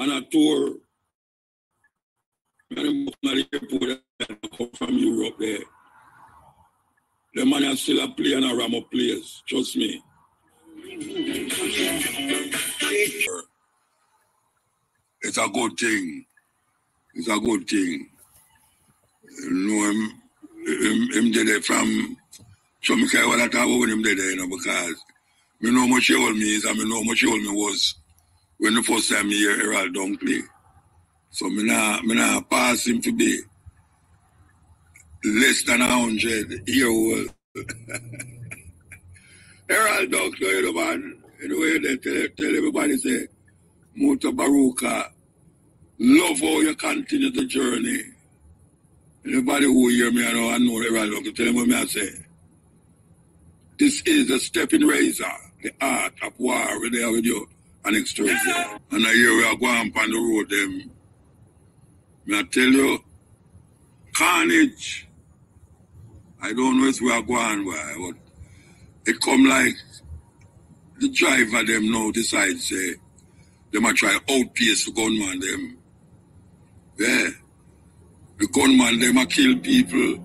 on a tour. And I'm come from Europe there. The man is still a play and a ram of players. Trust me. It's a good thing. It's a good thing. You know, him did it from so me care what I talk about when him did it, you know, because me know how much he old me is and me know how much he old me was when the first time me hear Herald don't play. So me nah pass him to be less than 100 year old. Herald don't know, you know, man. You know, they tell everybody say, Mutabaruka, love how you continue the journey. Anybody who hear me, I know Herald don't tell them what I say. This is the Steppin razor, the art of war with there with you and extras there. And I hear we are going on the road them. May I tell you, carnage. I don't know if we are going why, but it come like the driver them now decide say they might try outpace the gunman them. Yeah. The gunman them a kill people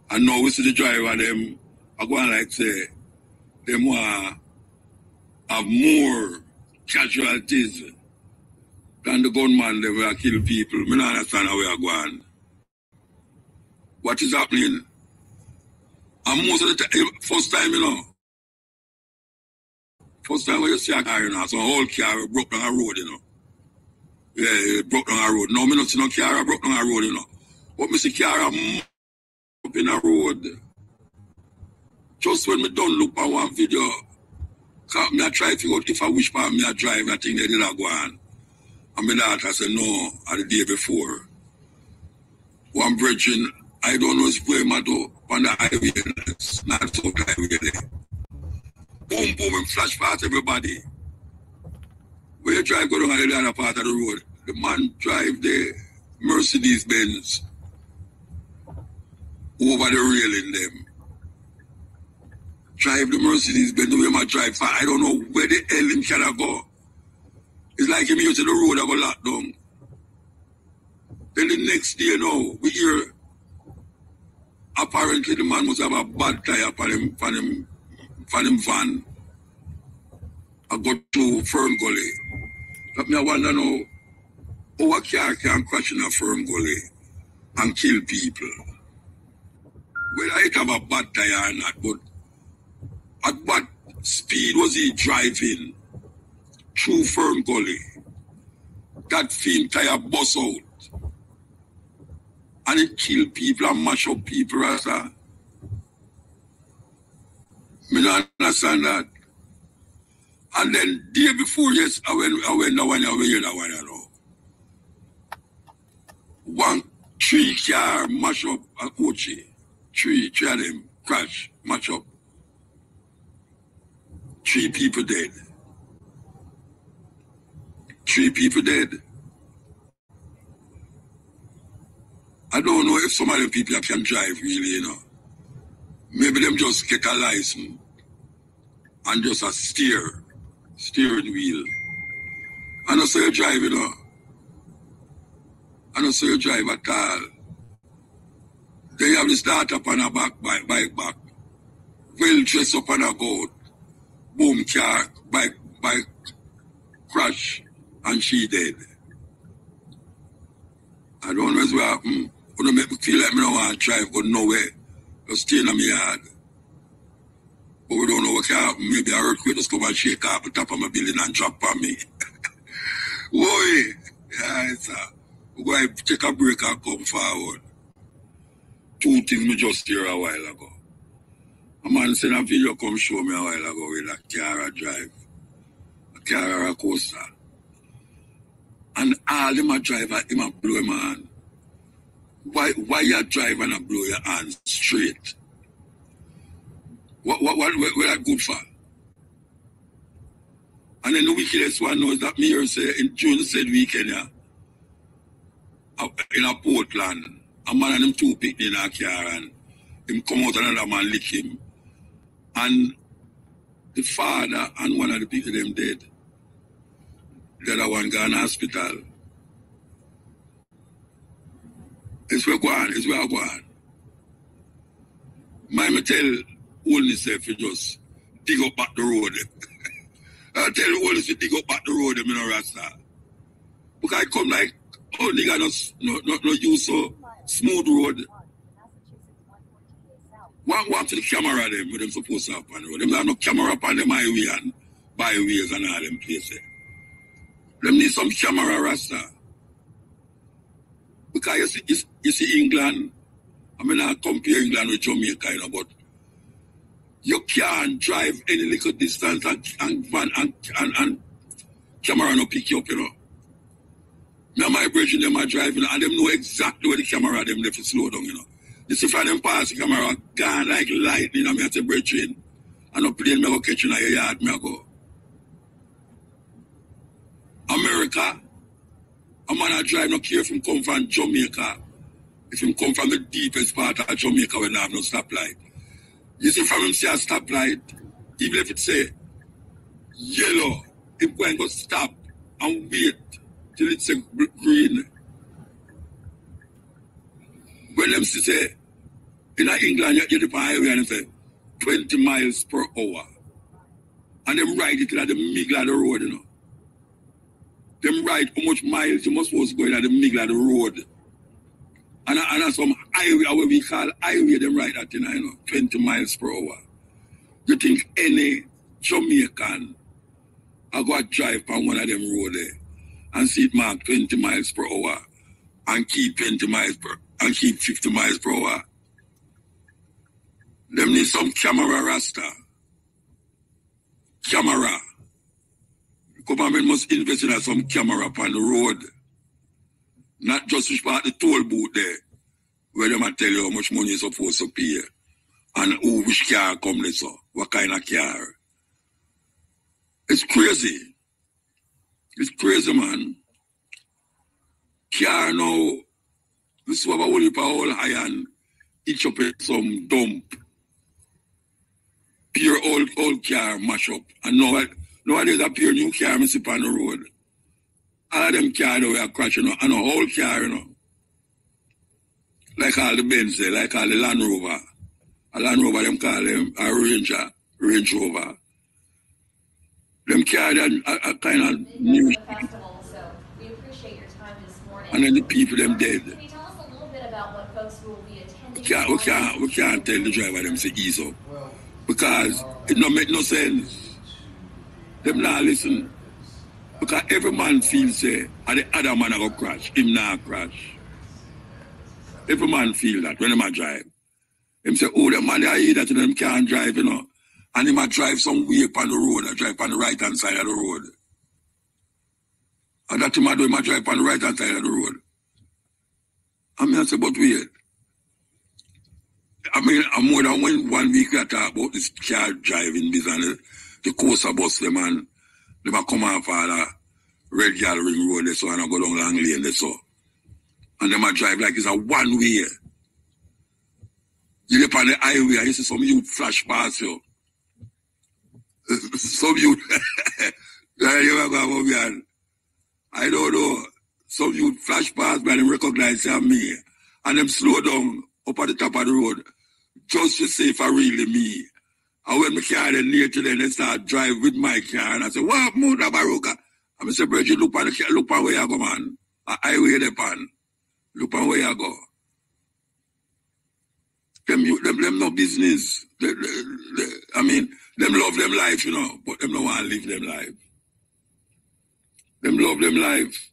and now we see the driver them are going like say them want have more casualties than the gunman them will kill people. I don't understand how we are going. What is happening? And most of the time, first time, you know, first time when you see a car, you know, so a whole car broke down a road, you know. Yeah, it broke down a road. No, me not see no car broke down a road, you know. But me see car up in a road. Just when me don't look at one video, cause me I try to figure out if I wish for me I drive, I think they did not go on. And my daughter said no, the day before. One bridging, I don't know where my door on the highway, it's not so highway there. Boom, boom, and flash past everybody. When you drive go down the other part of the road, the man drive the Mercedes Benz over the railing them. Drive the Mercedes Benz the way my drive far. I don't know where the hell him can go. It's like him used to the road I go locked down. Then the next day, you know, we hear apparently the man must have a bad tire for him van. I got to Firm Gully. But me I wonder now, how a car can crash in a Firm Gully and kill people. Well, it have a bad tire or not, but at what speed was he driving through Firm Gully? That film tire bust out. And it kill people and mash up people, Rasta. Me don't understand that. And then day before, yes, I went that one, you know. 3 car mash up a coach. 3 of them crash, mash up. 3 people dead. 3 people dead. I don't know if some of them people can drive really, you know. Maybe them just get a license and just a steering wheel. I don't say you drive, you know. I don't say you drive at all. They have the start up on a bike back. Well dressed up on a boat. Boom, car, bike crash, and she dead. I don't know what happened. But make me feel like I don't want to drive, but nowhere. Just stay in my yard. But we don't know what can happen. Maybe a earthquake just come and shake off the top of my building and drop on me. Boy, yeah, it's we're going to take a break and come forward. 2 things me just hear a while ago. A man sent a video come show me a while ago with a car a drive. A car or a coaster. And all them a drive, him a blow him hand. Why you drive and a blow your hands straight? What that good for? And then the wickedest one knows that me here say in June said weekend, yeah, in a Portland, a man and them 2 picked in a car and him come out and another man lick him. And the father and one of the people them dead. The other one gone to hospital. It's where go on, it's where I go on. Me tell only say if you just dig up back the road. I tell you only to dig up back the road, you know, Rasta. Because I come like, oh, nigga, no use so smooth road. One to the camera them, where them supposed to have on the road. Them have no camera upon them highway and byways and all them places. Them need some camera, Rasta. Because you see England, I mean, I compare England with Jamaica, you know, but you can't drive any little distance and camera no pick you up, you know. Now my brethren, them are driving and them know exactly where the camera them left to slow down, you know. You see, if them pass the camera, gone like lightning, I mean, I say, brethren, and no plane me go catch you in your yard, me go. America, a man I drive no care if him come from Jamaica, if him come from the deepest part of Jamaica when I have no stoplight. You see, from him see a stoplight, even if it say yellow, him going to stop and wait till it's a green. When them say, in England, you get the highway and say 20 miles per hour. And them ride it at the middle of the road, you know. Them ride how much miles you must supposed to go in at the middle of the road. And some highway, what we call highway, them ride that, you know, 20 miles per hour. You think any Jamaican I go drive on one of them road there and see it mark 20 miles per hour and keep 20 miles per and keep 50 miles per hour. Them need some camera, Rasta. Camera. Government must invest in some camera upon the road. Not just which part the toll booth there, where them tell you how much money you're supposed to pay. And who which car come there, so what kind of car. It's crazy. It's crazy, man. Car now, this is what I want to all high and each up some dump. Pure old car mash up. And nowadays a pure new car I see on the road. All of them cars that we are crashing, you know, and a whole car, you know. Like all the Benz, like all the Land Rover. A Land Rover, them call them a Range Rover. Them cars are kind of new. Festival, so we appreciate your time this morning. And then the people, them dead. Can you tell us a little bit about what folks who will be attending? We can't tell the driver them say ease up. Because it don't make no sense. Them not listen. Because every man feels say, and the other man go crash, him not crash. Every man feel that when him drive. Him say, oh, the man they hear that them can't drive, you know. And him drive some way upon the road, I drive on the right hand side of the road. And that him do, him drive on the right hand side of the road. I mean, I say, but wait. I mean, I'm more than 1 week I talk about this car driving business, the coaster bus them and they come off all the red girl ring road there so and I go down long lane there so. And them drive like it's a one way. You get on the highway and you see some youth flash past you. Some youth I don't know. Some youth flash past me and them recognize me. And them slow down up at the top of the road. Just to see if I really me. And when my car then near to them, they start drive with my car. And I say, what, Mutabaruka? I say, Bridget, look on the car, look on where you go, man. A highway there, pan. Look on where you go. Them no business. I mean, them love them life, you know, but them don't want to live them life. Them love them life.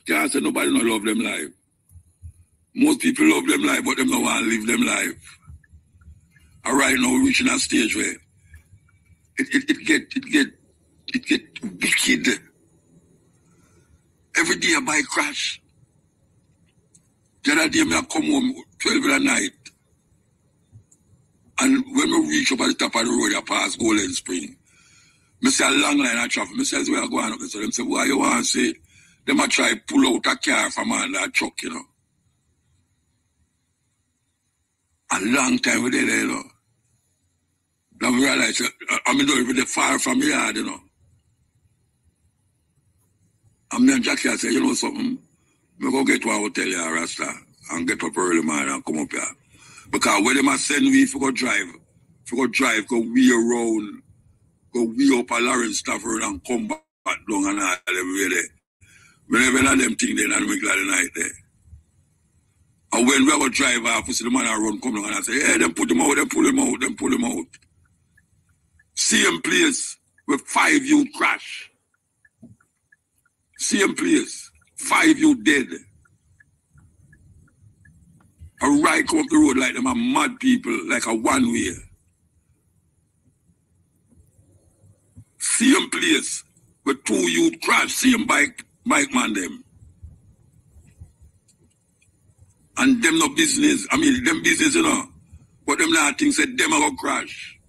Can't say nobody don't love them life. Most people love them life, but them don't want to live them life. And right now, we're reaching a stage where it get wicked. Every day a bike crash. The other day, I come home 12 in the night. And when we reach up at the top of the road, I pass Golden Spring. I see a long line of traffic. I say, where I go on up? So them say, why you want to say? Them I try pull out a car from under a truck, you know. A long time we did there, you know. Then we realize, I mean, don't even far from the yard, you know. And me and Jackie, I say, you know something? Me go get to a hotel here, Rasta. and get up early, man, and come up here. Because when them send we for go drive, go way around, go way up a Lawrence Stafford and come back down and all them way there. Whenever them thing then and make like the night there. And when we go drive off, we see the man run come down and I say, hey, them put him out, them pull him out. Same place with 5 youth crash. Same place, 5 youth dead. A right come up the road like them are mad people, like a one way. Same place with 2 youth crash, same bike man them. And them no business, them business, you know. But them not things that them are going to crash.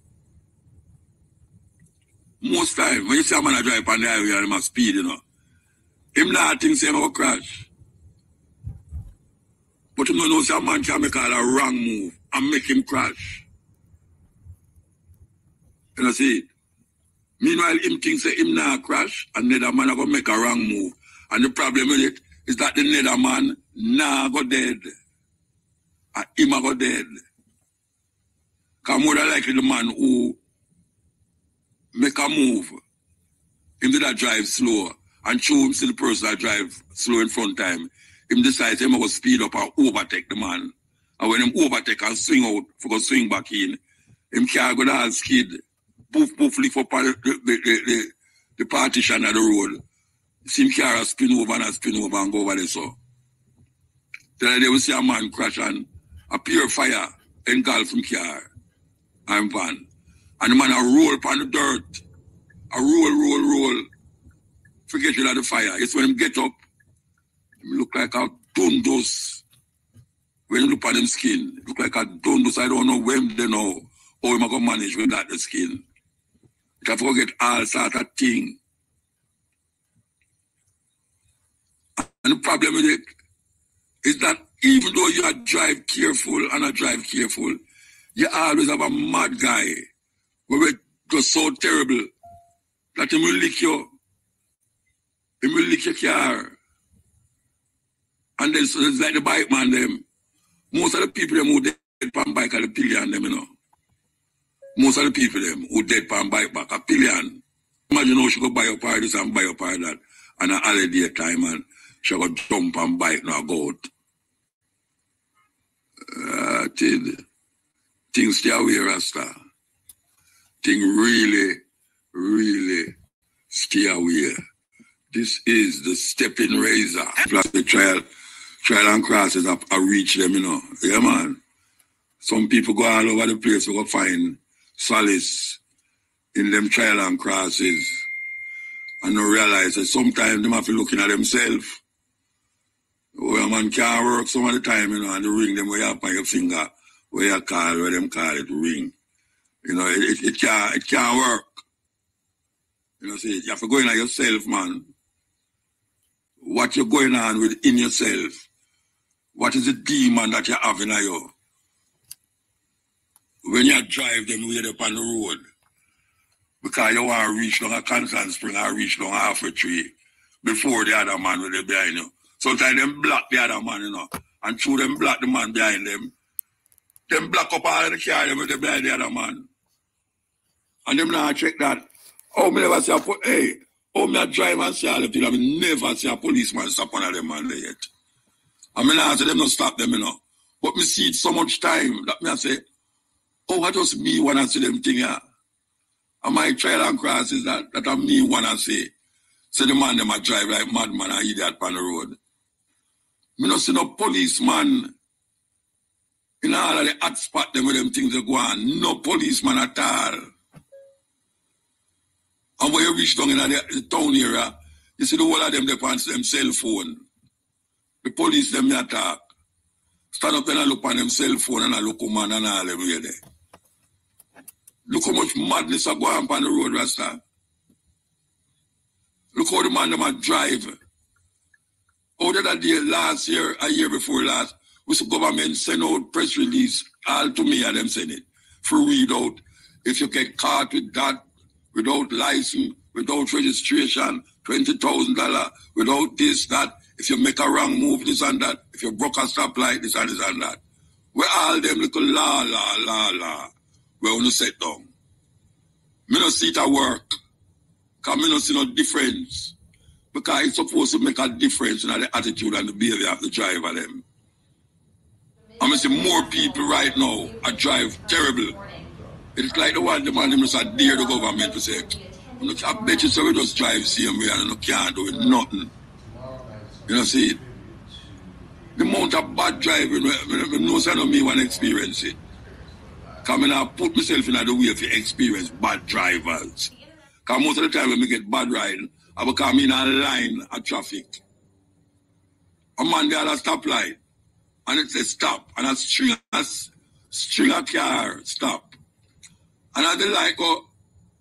Most time, when you see a man drive on the highway and them a speed, you know, him not things them going to crash. But you don't know say a man can make all a wrong move and make him crash. You know, see it? Meanwhile, him thinks that him not crash and the other man are going to make a wrong move. And the problem with it is that the other man nah go dead. And him a go dead. Because more than likely the man who make a move, him did that drive slow and show him see the person that drive slow in front time. Him decides him go speed up and overtake the man. And when him overtake and swing out, for go swing back in, him can't go down skid, poof, lift up on the partition of the road. See him carry spin over and go over there so. Then they will see a man crash and a pure fire engulf from car and van. And the man a roll upon the dirt. A roll. Forget you of the fire. It's when him get up, him look like a dundus. When you look at him skin, look like a dundus. I don't know when they know how him going to manage with that the skin. You have to forget all sort of thing. And the problem with it is that even though you drive careful, you always have a mad guy where it goes so terrible that he will lick you. He will lick your car. And then so it's like the bike man them. Most of the people them who dead on bike are the pillion them, you know. Most of the people them who dead on bike back are pillion. Imagine how she go buy up this and buy up that and an holiday time and she go jump on bike now go out. Things stay away, Rasta. Things really stay away. This is the Steppin razor. Plus the trial and crosses I reach them, you know. Yeah, man. Some people go all over the place to go find solace in them trial and crosses and don't realize that sometimes they have to looking at themselves. Where a man can't work some of the time, you know, and the ring them where you have on your finger, where you call, where them call it ring. You know, it can't work. You know, see, you have to go in on yourself, man. What you're going on with in yourself. What is the demon that you have in you? When you drive them way up on the road, because you want to reach down a Constant Spring or reach down half a tree before the other man will be behind you. Sometimes them block the other man, you know, and through them block the man behind them. Them block up all of the car them with the behind the other man. And them now check that. Oh, me never see me drive and see all of them. I never see a policeman stop one of them man there yet. I mean, I say them not stop them, you know. But me see it so much time that me I say, oh, what does me want to see them thing here? And my trial and cross is that I me want to say. So the man them a drive like madman and idiot on the road. Me not see no policeman in all of the hot spot them with them things that go on. No policeman at all. And when you reach down in the town area, you see the whole of them they on them cell phone. The police them they attack. Stand up and look on them cell phone and look man and all them way there. Look how much madness are going on the road, Rasta. Look how the man them a drive. How did that day last year, a year before last, was the government send out press release all to me and them send it. For read out. If you get caught with that, without license, without registration, $20,000, without this, that, If you make a wrong move, this and that. If you broke a stoplight, this and that. Where all them little la, where you set down. Me no see it at work. Because me no see no difference. Because it's supposed to make a difference in the attitude and the behavior of the driver them. I see more people right now that drive terrible. It's like the one the man them just dare the government to say, I bet you so we just drive same way and you can't do it, nothing. You know, see it? The amount of bad driving, no sign of me want to experience it. Because I put myself in the way if you experience bad drivers. Because most of the time when I get bad riding, I become in a line of traffic. A man there at a stoplight, and it says stop, and a string of car stop. And at the light go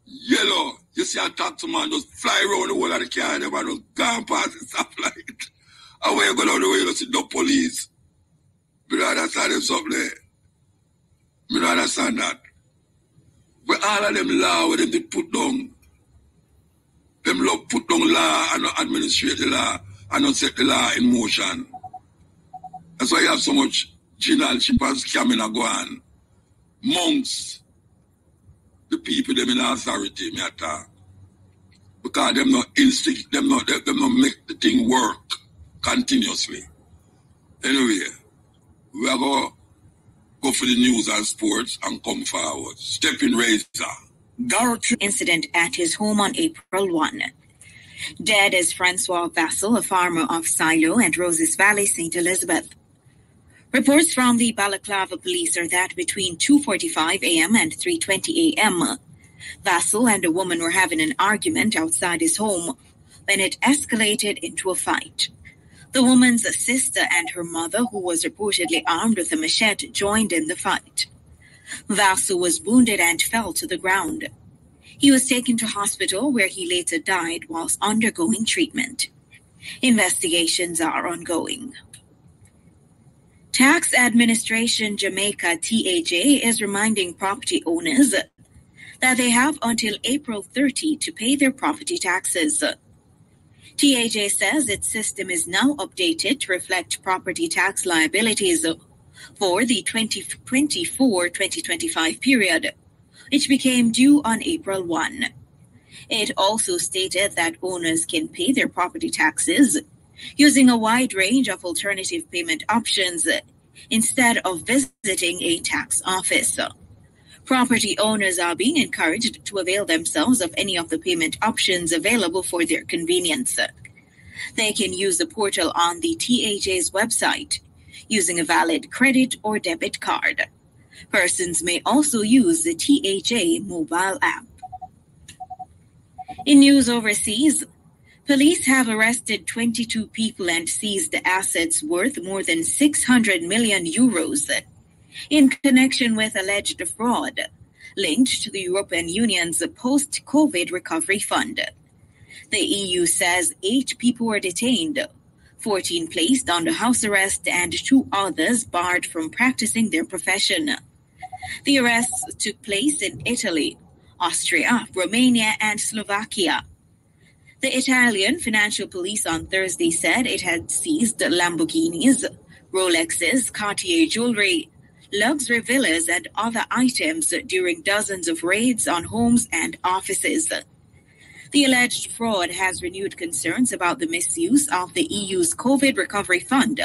yellow, you see a taxi man just fly around the whole of the car and everyone just gone past the stoplight. And when you go down the way, you see no police. I don't understand them something there. I don't understand that. But all of them law where them they put down, them love put down law and not administrate the law and not set the law in motion. That's why you have so much generalship and scamming and go on. Monks, the people them in authority, me attack. Because them not instinct, them not make the thing work continuously. Anyway, we are going to go for the news and sports and come forward. Steppin Razor. Garrote incident at his home on April 1. Dead is Francois Vassal, a farmer of Silo and Roses Valley, St. Elizabeth. Reports from the Balaclava police are that between 2:45 a.m. and 3:20 a.m., Vassal and a woman were having an argument outside his home when it escalated into a fight. The woman's sister and her mother, who was reportedly armed with a machete, joined in the fight. Vassal was wounded and fell to the ground. He was taken to hospital where he later died whilst undergoing treatment. Investigations are ongoing. Tax Administration Jamaica TAJ is reminding property owners that they have until April 30 to pay their property taxes. TAJ says its system is now updated to reflect property tax liabilities for the 2024-2025 period, which became due on April 1. It also stated that owners can pay their property taxes using a wide range of alternative payment options instead of visiting a tax office. Property owners are being encouraged to avail themselves of any of the payment options available for their convenience. They can use the portal on the TAJ's website using a valid credit or debit card. Persons may also use the TAJ mobile app. In news overseas, police have arrested 22 people and seized assets worth more than 600 million euros in connection with alleged fraud linked to the European Union's post-COVID recovery fund. The EU says 8 people were detained, 14 placed under house arrest, and 2 others barred from practicing their profession. The arrests took place in Italy, Austria, Romania, and Slovakia. The Italian Financial Police on Thursday said it had seized Lamborghinis, Rolexes, Cartier jewelry, luxury villas, and other items during dozens of raids on homes and offices. The alleged fraud has renewed concerns about the misuse of the EU's COVID recovery fund,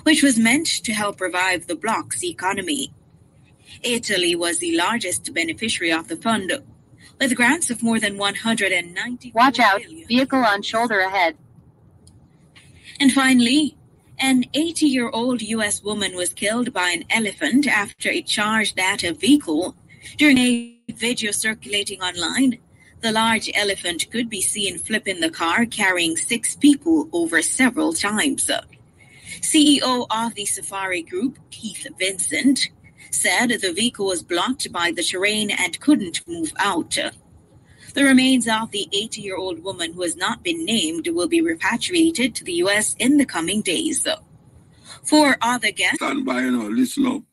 which was meant to help revive the bloc's economy. Italy was the largest beneficiary of the fund, with grants of more than 190. Watch out, vehicle on shoulder ahead. And finally, an 80-year-old U.S. woman was killed by an elephant after it charged at a vehicle. During a video circulating online, the large elephant could be seen flipping the car, carrying 6 people over several times. CEO of the Safari Group, Keith Vincent, said the vehicle was blocked by the terrain and couldn't move out. The remains of the 80-year-old woman, who has not been named, will be repatriated to the U.S. in the coming days. For other guests... Stand by, listen up.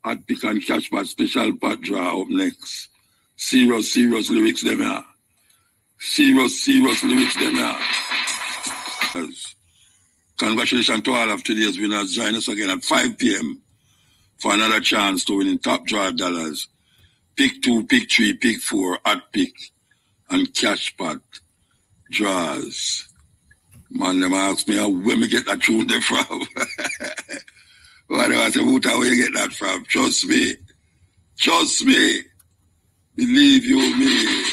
Hot Pick and Catch my special part draw up next. Serious lyrics them here. Serious lyrics them here. Congratulations to all of today's winners. Join us again at 5 p.m. for another chance to win in top draw dollars. Pick 2, pick 3, pick 4, at pick, and cash pot draws. Man, them ask me where me get that tune there from. Why do I say, where you get that from? Trust me. Trust me. Believe you me.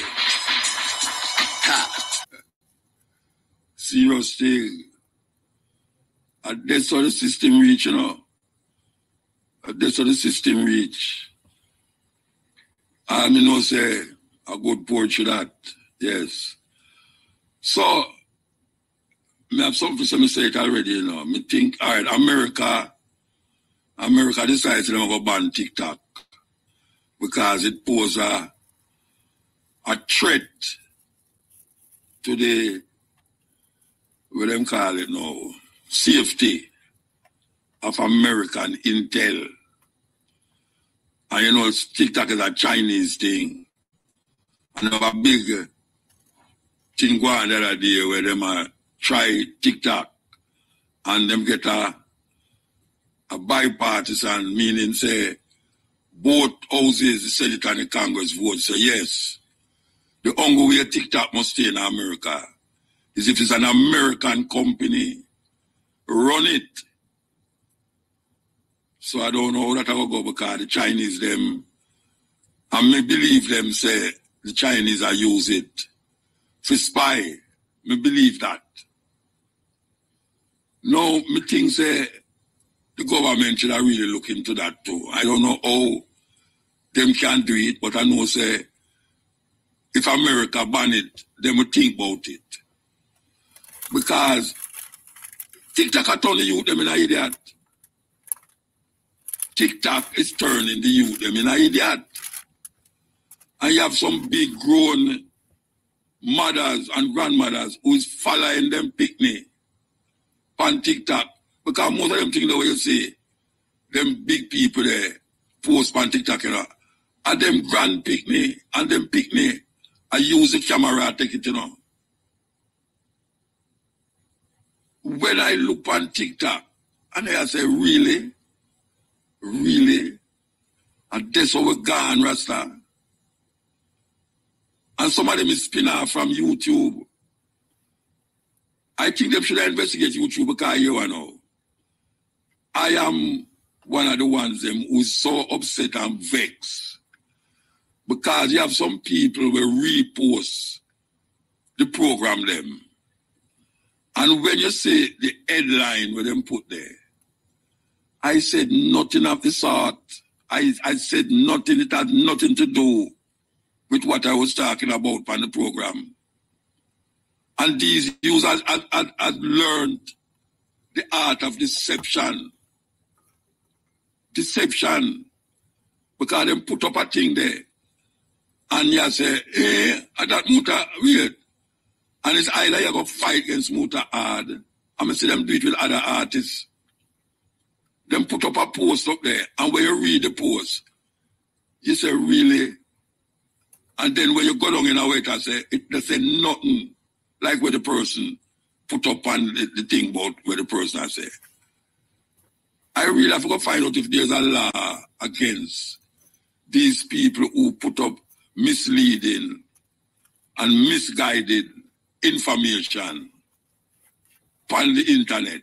Serious thing. And that's how the system reach, you know. And that's how the system reach. And you know, say, a good port to that. Yes. So, I have something to say it already, you know. I think, all right, America decides to go ban TikTok because it poses a threat to the, what them call it now, safety of American intel. And you know, TikTok is a Chinese thing. And have a big thing going on the other day where them try TikTok and them get a bipartisan, meaning say both houses, the Senate and the Congress vote say yes. The only way TikTok must stay in America is if it's an American company run it. So I don't know how that will go because the Chinese them, and me believe them say the Chinese are use it for spy. Me believe that. No, me think say the government should really look into that too. I don't know how them can do it, but I know say if America ban it, they will think about it. Because TikTok are turning youth them in an idiot. TikTok is turning the youth them in an idiot. And you have some big grown mothers and grandmothers who is following them picnic on TikTok. Because most of them think the way you see, them big people there post on TikTok, you know, and them grand picnic and them picnic, I use the camera take it, you know. When I look on TikTok, and I say, really? Really? And that's how we're gone, Rasta. And some of them is spin off from YouTube. I think they should investigate YouTube because you know, I am one of the ones them who's so upset and vexed because you have some people who repost the program them. And when you see the headline where them put there, I said nothing of the sort. I said nothing, it had nothing to do with what I was talking about on the program. And these users had learned the art of deception. Deception. Because they put up a thing there. And you say, that Muta, weird. And it's either you go fight against Muta hard. I'm going to see them do it with other artists. Them put up a post up there. And when you read the post, you say, really? And then when you go down in a way to say, they say nothing like what the person put up on the thing about what the person I say. I really have to go find out if there's a law against these people who put up misleading and misguided information on the internet,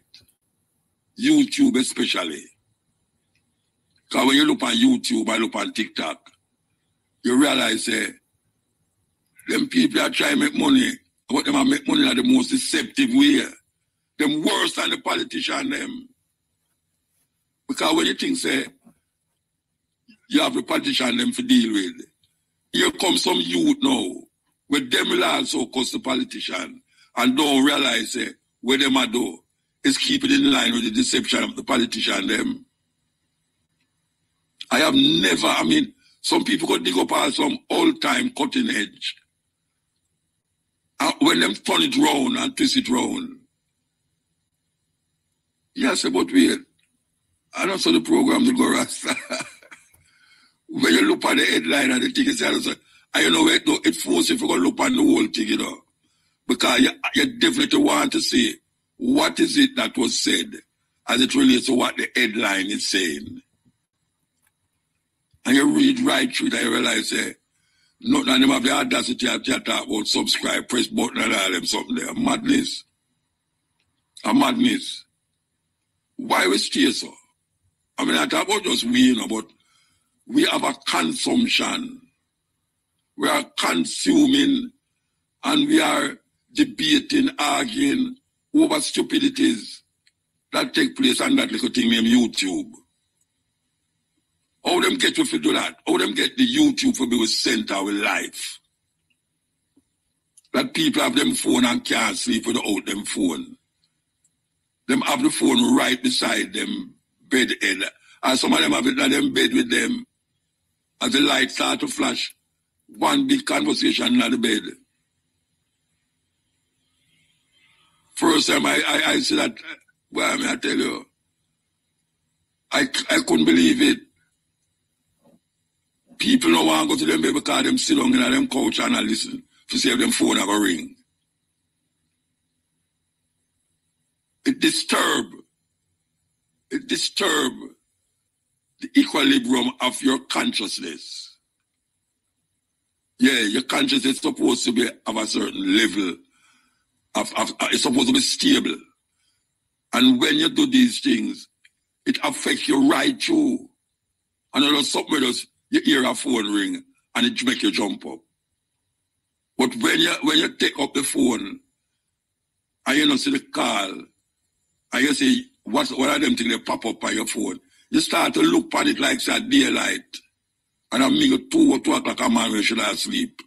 YouTube especially. Because when you look on YouTube and look on TikTok, you realize them people are trying to make money, but them are make money in the most deceptive way. Them worse than the politician them. Because when you think say you have the politician them to deal with, here comes some youth now, where them will also cost the politician and don't realize what them are do is keep it in line with the deception of the politician them. I have never, some people could dig up all some old-time cutting edge. And when them turn it round and twist it round. Yes, but wait. I don't saw the program to go Rasta. When you look at the headline and the thing, you know, it forces you to go look at the whole thing, you know. Because you definitely want to see what is it that was said as it relates to what the headline is saying. And you read right through that, you realize, none of them have the audacity to talk about subscribe, press button and all them something there. Madness. A madness. Why we stay so? I mean, I talk about just we, but we have a consumption. We are consuming and we are debating, arguing over stupidities that take place on that little thing named YouTube. How them get you to do that? How them get the YouTube to be with center with life? That people have them phone and can't sleep without them phone. Them have the phone right beside them bed head. And some of them have it in them bed with them. As the light start to flash, one big conversation in the bed. First time I see that, well, I tell you, I couldn't believe it. People don't want to go to them bed because them sit down in them couch and listen to see if them phone have a ring. It disturb the equilibrium of your consciousness. Yeah, your consciousness is supposed to be of a certain level. It's supposed to be stable. And when you do these things, it affects you right through. And there's something else, you hear a phone ring and it make you jump up. But when you take up the phone and you don't see the call, and you say, what are them things that pop up on your phone? You start to look at it like it's a daylight. And I'm making 2 o'clock a man when should I sleep.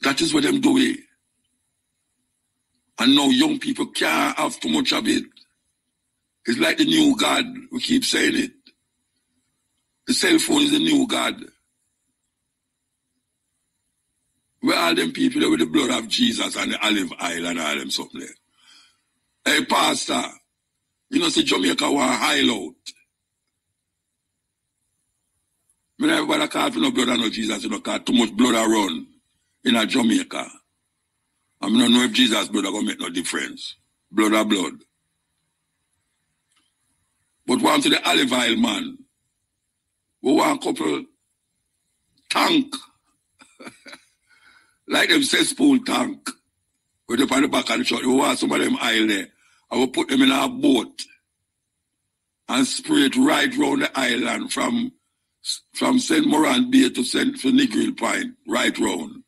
That is what them doing. And now young people can't have too much of it. It's like the new God. We keep saying it. The cell phone is the new God. Where are them people there with the blood of Jesus and the olive oil and all them something there? Hey, pastor, you know, say Jamaica want high out. I mean, everybody can't feel no blood and no Jesus, you know, because too much blood around in a Jamaica. I mean, I don't know if Jesus' blood are going to make no difference. Blood are blood. But one to the olive oil man, we want a couple tank, like them cesspool tank, with up on the back of the truck. We want some of them oil there. I will put them in a boat and spray it right round the island from St. Moran Bay to Negril Point, right round.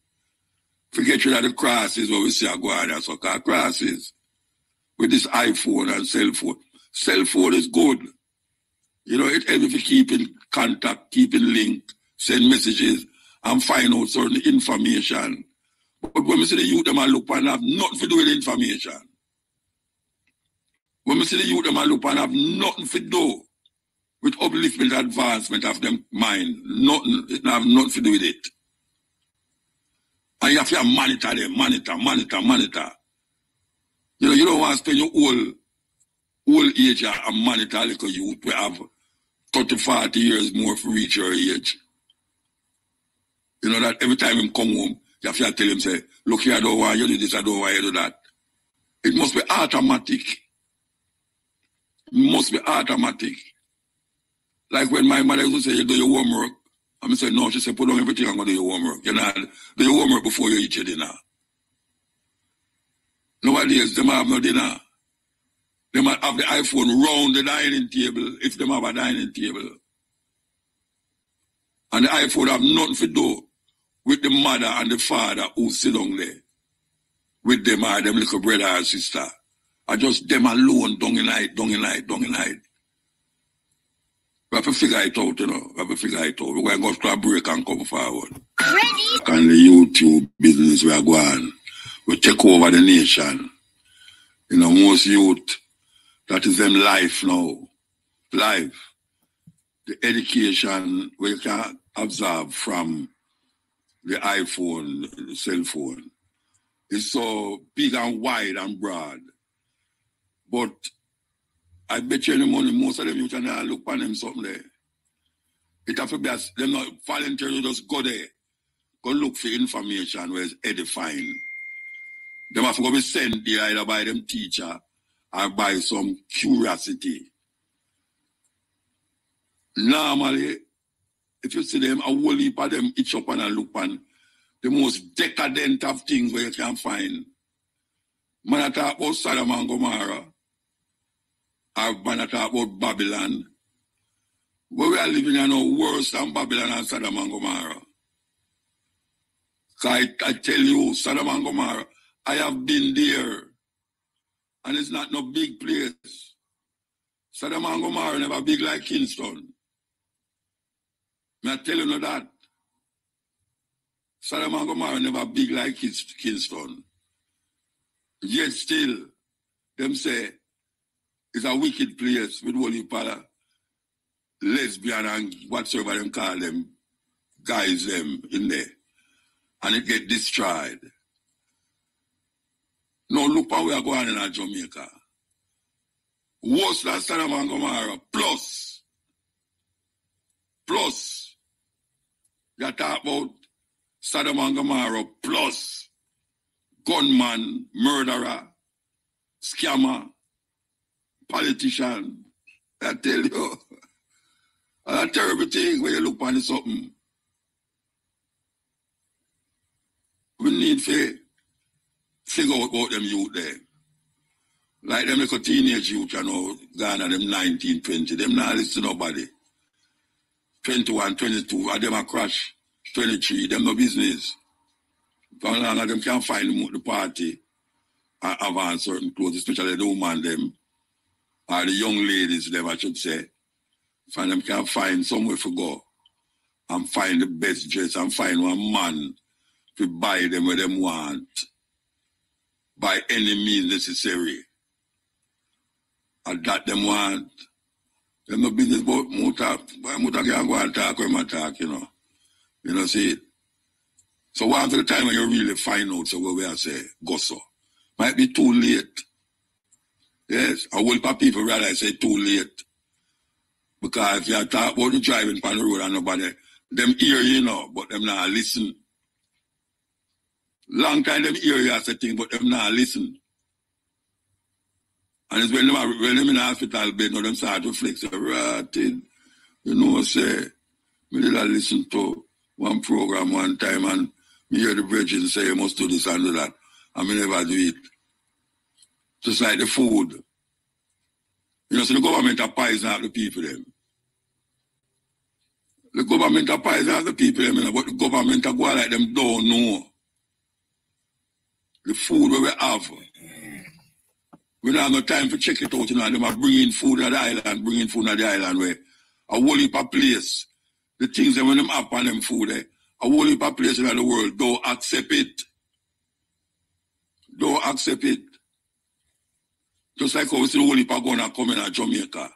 Forget rid of the crosses where we see a go on there, so called crosses. With this iPhone and cell phone. Cell phone is good. You know, it helps you keep in contact, keep in link, send messages, and find out certain information. But when we see the youth, them look and have nothing to do with information. When we see the youth, them look and have nothing to do with upliftment, advancement of them mind. Nothing. It have nothing to do with it. And you have to monitor them, monitor. You know, you don't want to spend your whole age and monitor a little youth. We have 30, 40 years more to reach your age. You know that every time him come home, you have to tell him, say, look here, I don't want you to do this, I don't want you to do that. It must be automatic. It must be automatic. Like when my mother used to say, you do your homework. I say, no, she said, put on everything and go do your homework. You know, do your homework before you eat your dinner. Nowadays, them have no dinner. They might have the iPhone round the dining table, if they have a dining table. And the iPhone have nothing to do with the mother and the father who sit down there. With them or them little brother and sister. And just them alone, down in night. We have to figure it out, you know. We're going to go to a break and come forward. Ready? And the YouTube business we are going, we take over the nation. You know, most youth, that is them life now. Life. The education we can observe from the iPhone, the cell phone, is so big and wide and broad. But I bet you any money, most of them youth and look on them something there. It have to be them not voluntarily just go there. Go look for information where it's edifying. Them have to go be sent there either by them teacher or by some curiosity. Normally, if you see them, a whole heap of them itch up and a look on the most decadent of things where you can find. Man, I talk about Sodom and Gomorrah. Or man, I talk about Babylon. Where we are living in now worse than Babylon and Sodom and Gomorrah. I tell you, Sodom and Gomorrah, I have been there. And it's not no big place. Sodom and Gomorrah never big like Kingston. I tell you that. Sodom and Gomorrah never big like Kingston. Yet still, them say, it's a wicked place with holy power, lesbian and whatsoever them call them, guys them in there. And it get destroyed. Now look how we are going in Jamaica. Worse than Sodom and Gomorrah, plus, you talk about Sodom and Gomorrah, plus, gunman, murderer, scammer, politician. I tell you, a terrible thing when you look on something. We need to figure out about them youth there. Like them like a teenage youth, you know, gone at them 19, 20, them not listen to nobody. 21, 22, and them a crash. 23, them no business. Because long as them can't find the party and have on certain clothes, especially the woman them, or the young ladies them, I should say. Find them can find somewhere to go and find the best dress and find one man to buy them what them want by any means necessary. And that them want. Them no business about Muta. Why Muta can go and talk when I talk, you know. You know, see it. So one for the time when you really find out, so what we are say, go so. Might be too late. Yes, a whole lot of people rather say too late. Because if you talk about the driving on the road and nobody, them hear you know, but them not listen. Long time them hear you as a thing, but them not listen. And it's when them in the hospital bed, now them start to flex, rotting. You know, say, me did I listen to one program one time and me hear the brethren say you must do this and do that. And me never do it. Just like the food. You know, so the government are poison the people them. The government are poison the people them, you know, but the government are go like them don't know. The food we have. We don't have no time to check it out, you know, them are bringing food at the island, where a whole heap of place. The things that when them up on them food, a whole heap of place in the world, don't accept it. Don't accept it. Just like how we see the whole heap of gun come in Jamaica.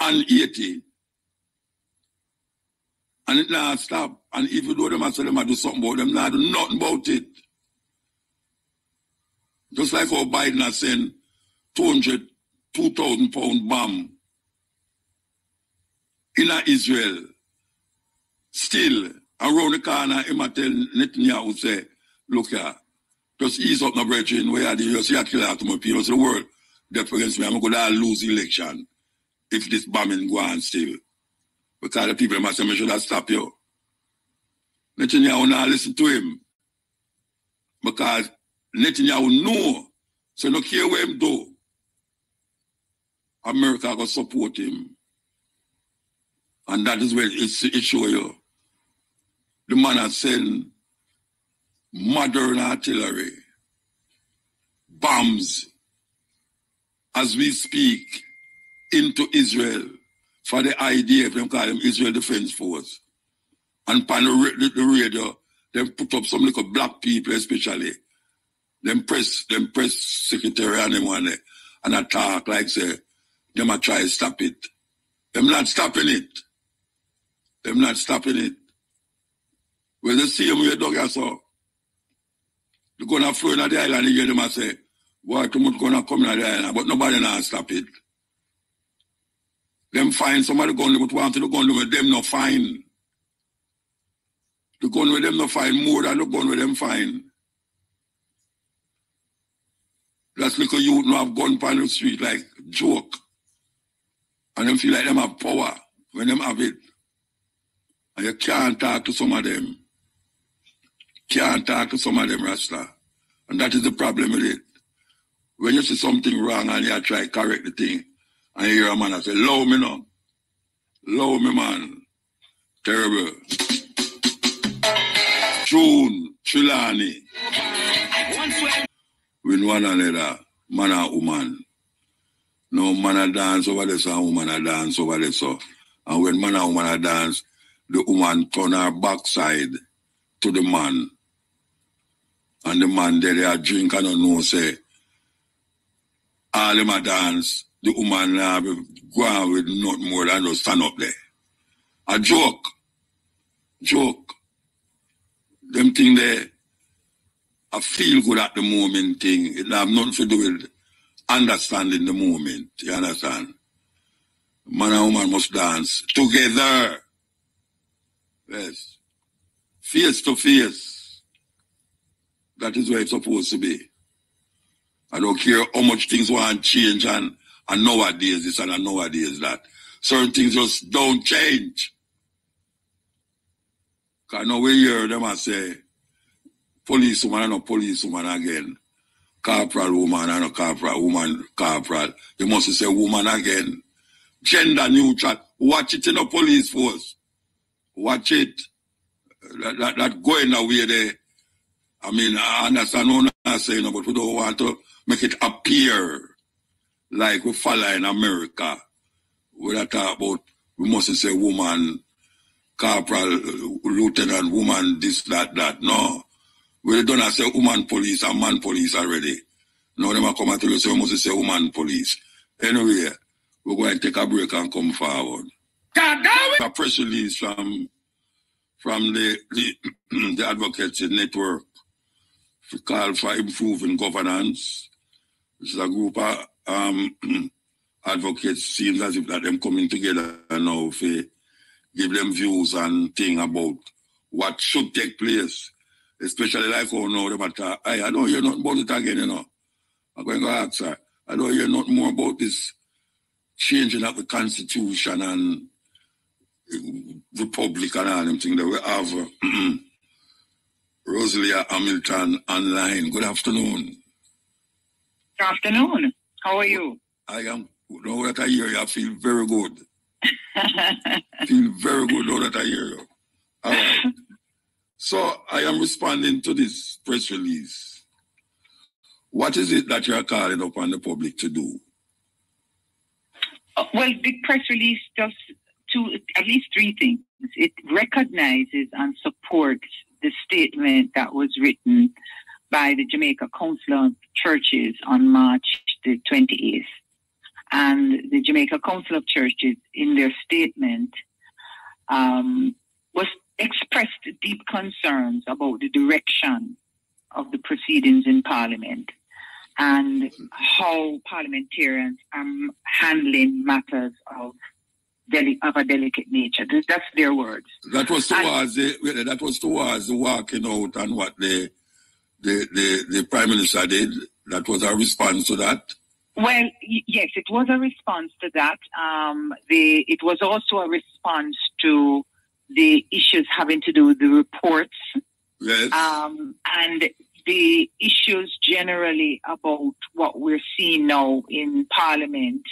And 80. And it not stop. And even though them say them do something about them, not do nothing about it. Just like how Biden has sent 2,000 pound bomb in Israel. Still, around the corner, he might tell Netanyahu, say, look here, just ease up my brethren, where you see a killer to my people, so the world, that's against me, I'm going to lose the election if this bombing go on still. Because the people must say, I should have stopped you. Netanyahu not listen to him. Because Netanyahu know, so no care what him do, America will support him. And that is where it show you. The man has sent modern artillery, bombs, as we speak, into Israel for the IDF, them call them Israel Defense Force. And on the radio, they put up some little black people especially. Them press secretary and them one there, and attack like say, them a try to stop it. Them not stopping it. Them not stopping it. When they see them with the dog, so they're going to flow in the island, you hear them and say, boy, too much going to come in the island, but nobody not stop it. Them find somebody going to want to the gun with them not find. The gun with them not find more than the gun with them find. That's little youth who have gun on the street like joke. And them feel like them have power when them have it. And you can't talk to some of them. Can't talk to some of them, Rasta. And that is the problem with it. When you see something wrong and you try to correct the thing, and you hear a man that say, "Love me now. Love me, man." Terrible. June, Chilani. With one another, man and woman. No man a dance over there, so woman a dance over there, so. And when man and woman a dance, the woman turn her backside to the man. And the man there, they drink and don't know, say, all them a dance, the woman go on with nothing more than just stand up there. A joke. Joke. Them thing there, I feel good at the moment thing. It have nothing to do with understanding the moment. You understand? Man and woman must dance together. Yes. Face to face. That is where it's supposed to be. I don't care how much things want to change and nowadays this and nowadays that. Certain things just don't change. Because now we hear them and say, policewoman and no policewoman again. Corporal woman and no corporal woman, corporal. You must say woman again. Gender neutral. Watch it in the police force. Watch it. That going away there. I mean, I understand what I'm saying, but we don't want to make it appear like we follow in America. We don't talk about, we mustn't say woman, corporal, lieutenant, woman, this, that. No. We don't say woman police and man police already. Now they might come and tell you, so we must say woman police. Anyway, we're going to take a break and come forward. A press release from the Advocates Network to call for improving governance. This is a group of advocates, seems as if that them coming together now to give them views and things about what should take place. Especially like how now them attack. I don't hear nothing about it again, you know. I'm going to ask her. I don't hear nothing more about this changing of the Constitution and Republic and all them things that we have. Rosalia Hamilton online. Good afternoon. Good afternoon. How are you? I am. Now that I hear you, I feel very good. Feel very good now that I hear you. All right. So I am responding to this press release. What is it that you are calling upon the public to do? Well, the press release does at least three things. It recognizes and supports the statement that was written by the Jamaica Council of Churches on March the 28th. And the Jamaica Council of Churches, in their statement, was expressed deep concerns about the direction of the proceedings in Parliament and how parliamentarians are handling matters of a delicate nature. That's their words. That was towards the walking out and what the Prime Minister did. That was a response to that. Well, yes, it was a response to that. It was also a response to the issues having to do with the reports. Yes. And the issues generally about what we're seeing now in Parliament,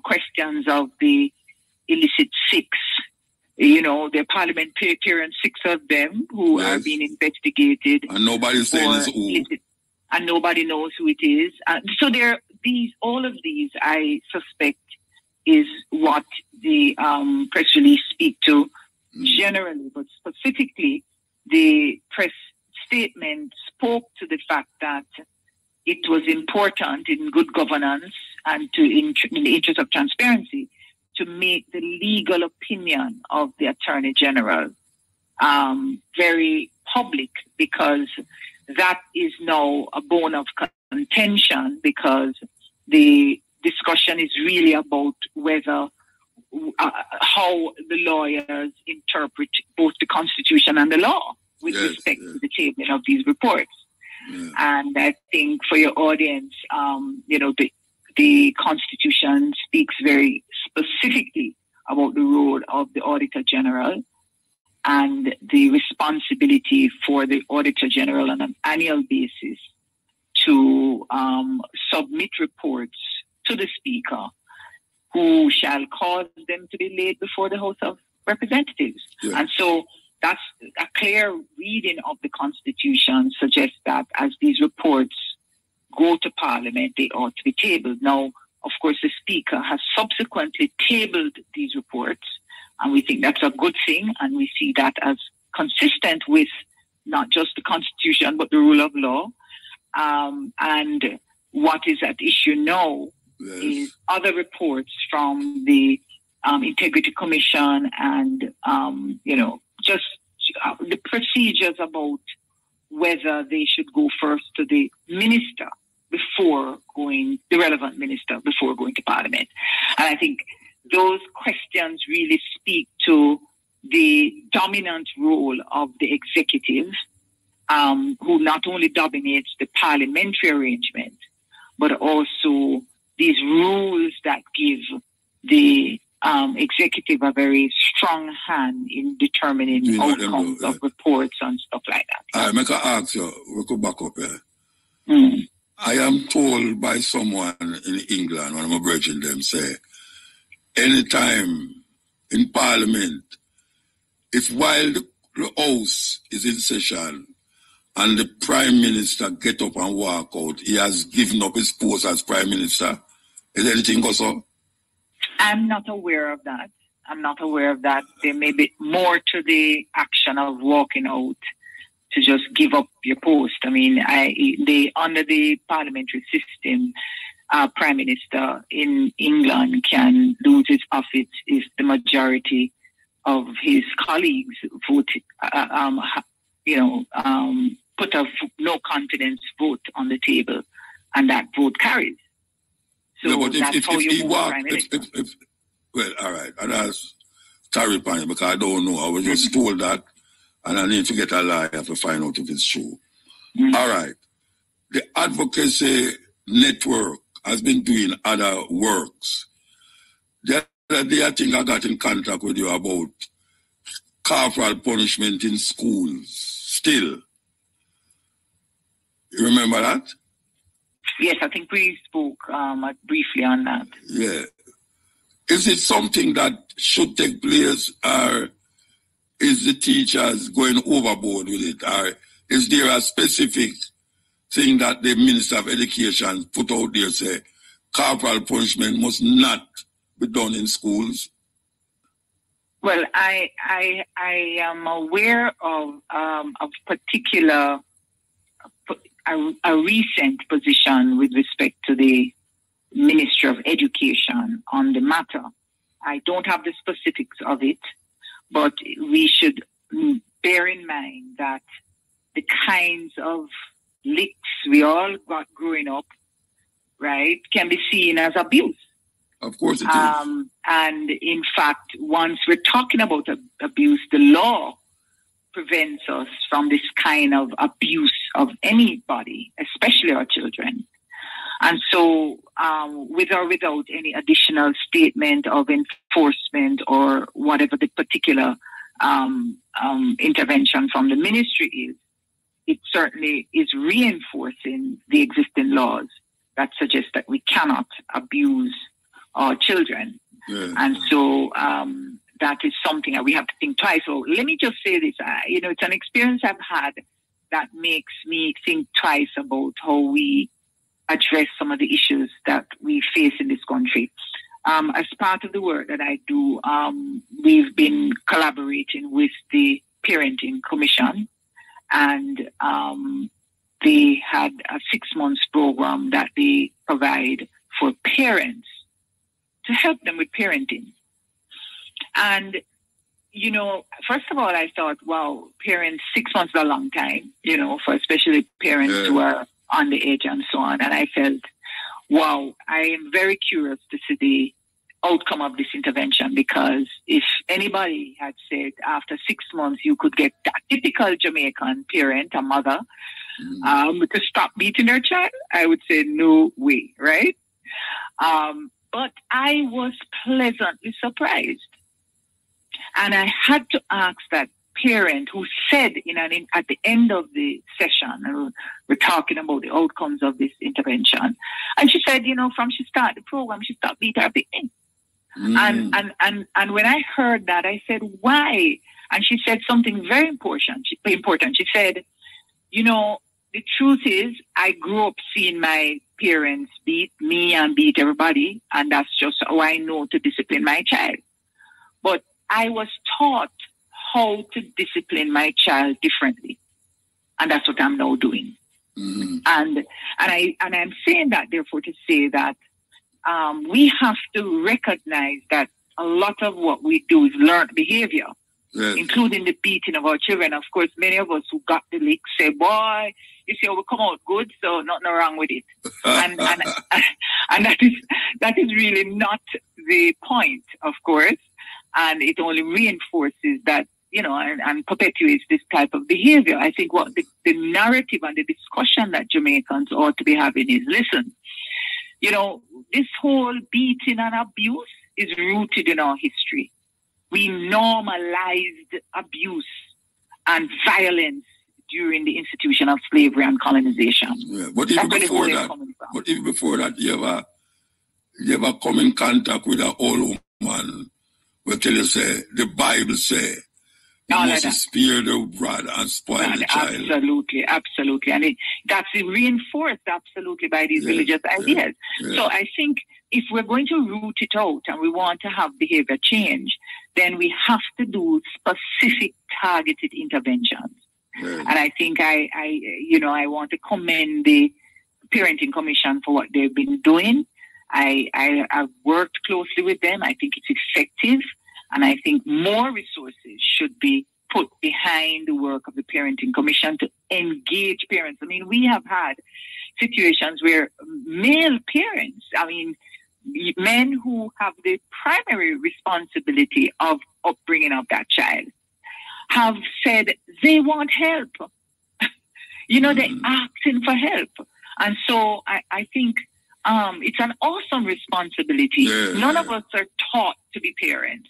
questions of the illicit six. You know, the parliamentarians, 6 of them who are being investigated. And nobody's saying it's who. Illicit, and nobody knows who it is. So all of these, I suspect, is what the press release speak to generally, but specifically, the press statement spoke to the fact that it was important in good governance and in the interest of transparency to make the legal opinion of the Attorney General very public, because that is now a bone of contention, because the discussion is really about whether how the lawyers interpret both the Constitution and the law with respect to the tabling of these reports. And I think for your audience, the Constitution speaks very specifically about the role of the Auditor General and the responsibility for the Auditor General on an annual basis to submit reports to the Speaker, who shall cause them to be laid before the House of Representatives. Yeah. And so that's a clear reading of the Constitution suggests that as these reports go to Parliament, they ought to be tabled. Now, of course, the Speaker has subsequently tabled these reports, and we think that's a good thing, and we see that as consistent with not just the Constitution, but the rule of law. And what is at issue now is other reports from the Integrity Commission and, just the procedures about whether they should go first to the minister the relevant minister before going to Parliament. And I think those questions really speak to the dominant role of the executive, who not only dominates the parliamentary arrangement, but also these rules that give the executive a very strong hand in determining outcomes of reports and stuff like that. I make an ask you, we go back up here. I am told by someone in England, one of my brethren, them say, anytime in Parliament, if while the House is in session and the Prime Minister get up and walk out, he has given up his post as Prime Minister. Is anything go so? I'm not aware of that. There may be more to the action of walking out to just give up your post. I mean, under the parliamentary system, Prime Minister in England can lose his office if the majority of his colleagues vote, put a no confidence vote on the table, and that vote carries. So that's how you move Prime Minister. Well, all right, and that's terrifying because I don't know. I was just told that, and I need to get a lawyer to find out if it's true. All right, the advocacy network has been doing other works. The other day, I think I got in contact with you about corporal punishment in schools. Still, you remember that? Yes, I think we spoke briefly on that. Yeah. Is it something that should take place, or is the teachers going overboard with it? Or is there a specific thing that the Minister of Education put out there, say, corporal punishment must not be done in schools? Well, I am aware of a particular, a recent position with respect to the Ministry of Education on the matter. I don't have the specifics of it, but we should bear in mind that the kinds of licks we all got growing up, right, can be seen as abuse. Of course it is. And in fact, once we're talking about abuse, the law prevents us from this kind of abuse of anybody, especially our children. And so, with or without any additional statement of enforcement or whatever the particular intervention from the ministry is, it certainly is reinforcing the existing laws that suggest that we cannot abuse our children. Yeah. And so that is something that we have to think twice. So let me just say this, it's an experience I've had that makes me think twice about how we address some of the issues that we face in this country. As part of the work that I do, we've been collaborating with the Parenting Commission, and they had a 6-month program that they provide for parents to help them with parenting. And, first of all, I thought, wow, parents, 6 months is a long time, for especially parents who are on the edge and so on. And I felt, wow, I am very curious to see the outcome of this intervention, because if anybody had said after 6 months you could get a typical Jamaican parent, a mother, to stop beating their child, I would say no way, right? But I was pleasantly surprised. And I had to ask that parent who said at the end of the session, we're talking about the outcomes of this intervention. And she said, from she started the program, she stopped beating her baby. And when I heard that, I said, why? And she said something very important. She said, the truth is, I grew up seeing my parents beat me and beat everybody, and that's just how I know to discipline my child. But I was taught how to discipline my child differently, and that's what I'm now doing. And I'm saying that therefore to say that we have to recognize that a lot of what we do is learned behavior. Yes. Including the beating of our children. Of course, many of us who got the lick say, boy, you see how we come out good, so nothing wrong with it. and that is really not the point, of course. And it only reinforces that, and perpetuates this type of behavior. I think what the narrative and the discussion that Jamaicans ought to be having is, listen, this whole beating and abuse is rooted in our history. We normalized abuse and violence during the institution of slavery and colonization. Yeah, but even before that, you ever come in contact with an old woman who tell you, say, the Bible say, you must spare the rod and spoil the child. Absolutely. And that's reinforced absolutely by these religious ideas. Yeah. So I think if we're going to root it out and we want to have behavior change, then we have to do specific targeted interventions. Yeah. And I think I want to commend the Parenting Commission for what they've been doing. I've worked closely with them. I think it's effective. And I think more resources should be put behind the work of the Parenting Commission to engage parents. I mean, we have had situations where male parents, men who have the primary responsibility of upbringing of that child, have said they want help. They're asking for help. And so I think it's an awesome responsibility. Yeah. None of us are taught to be parents.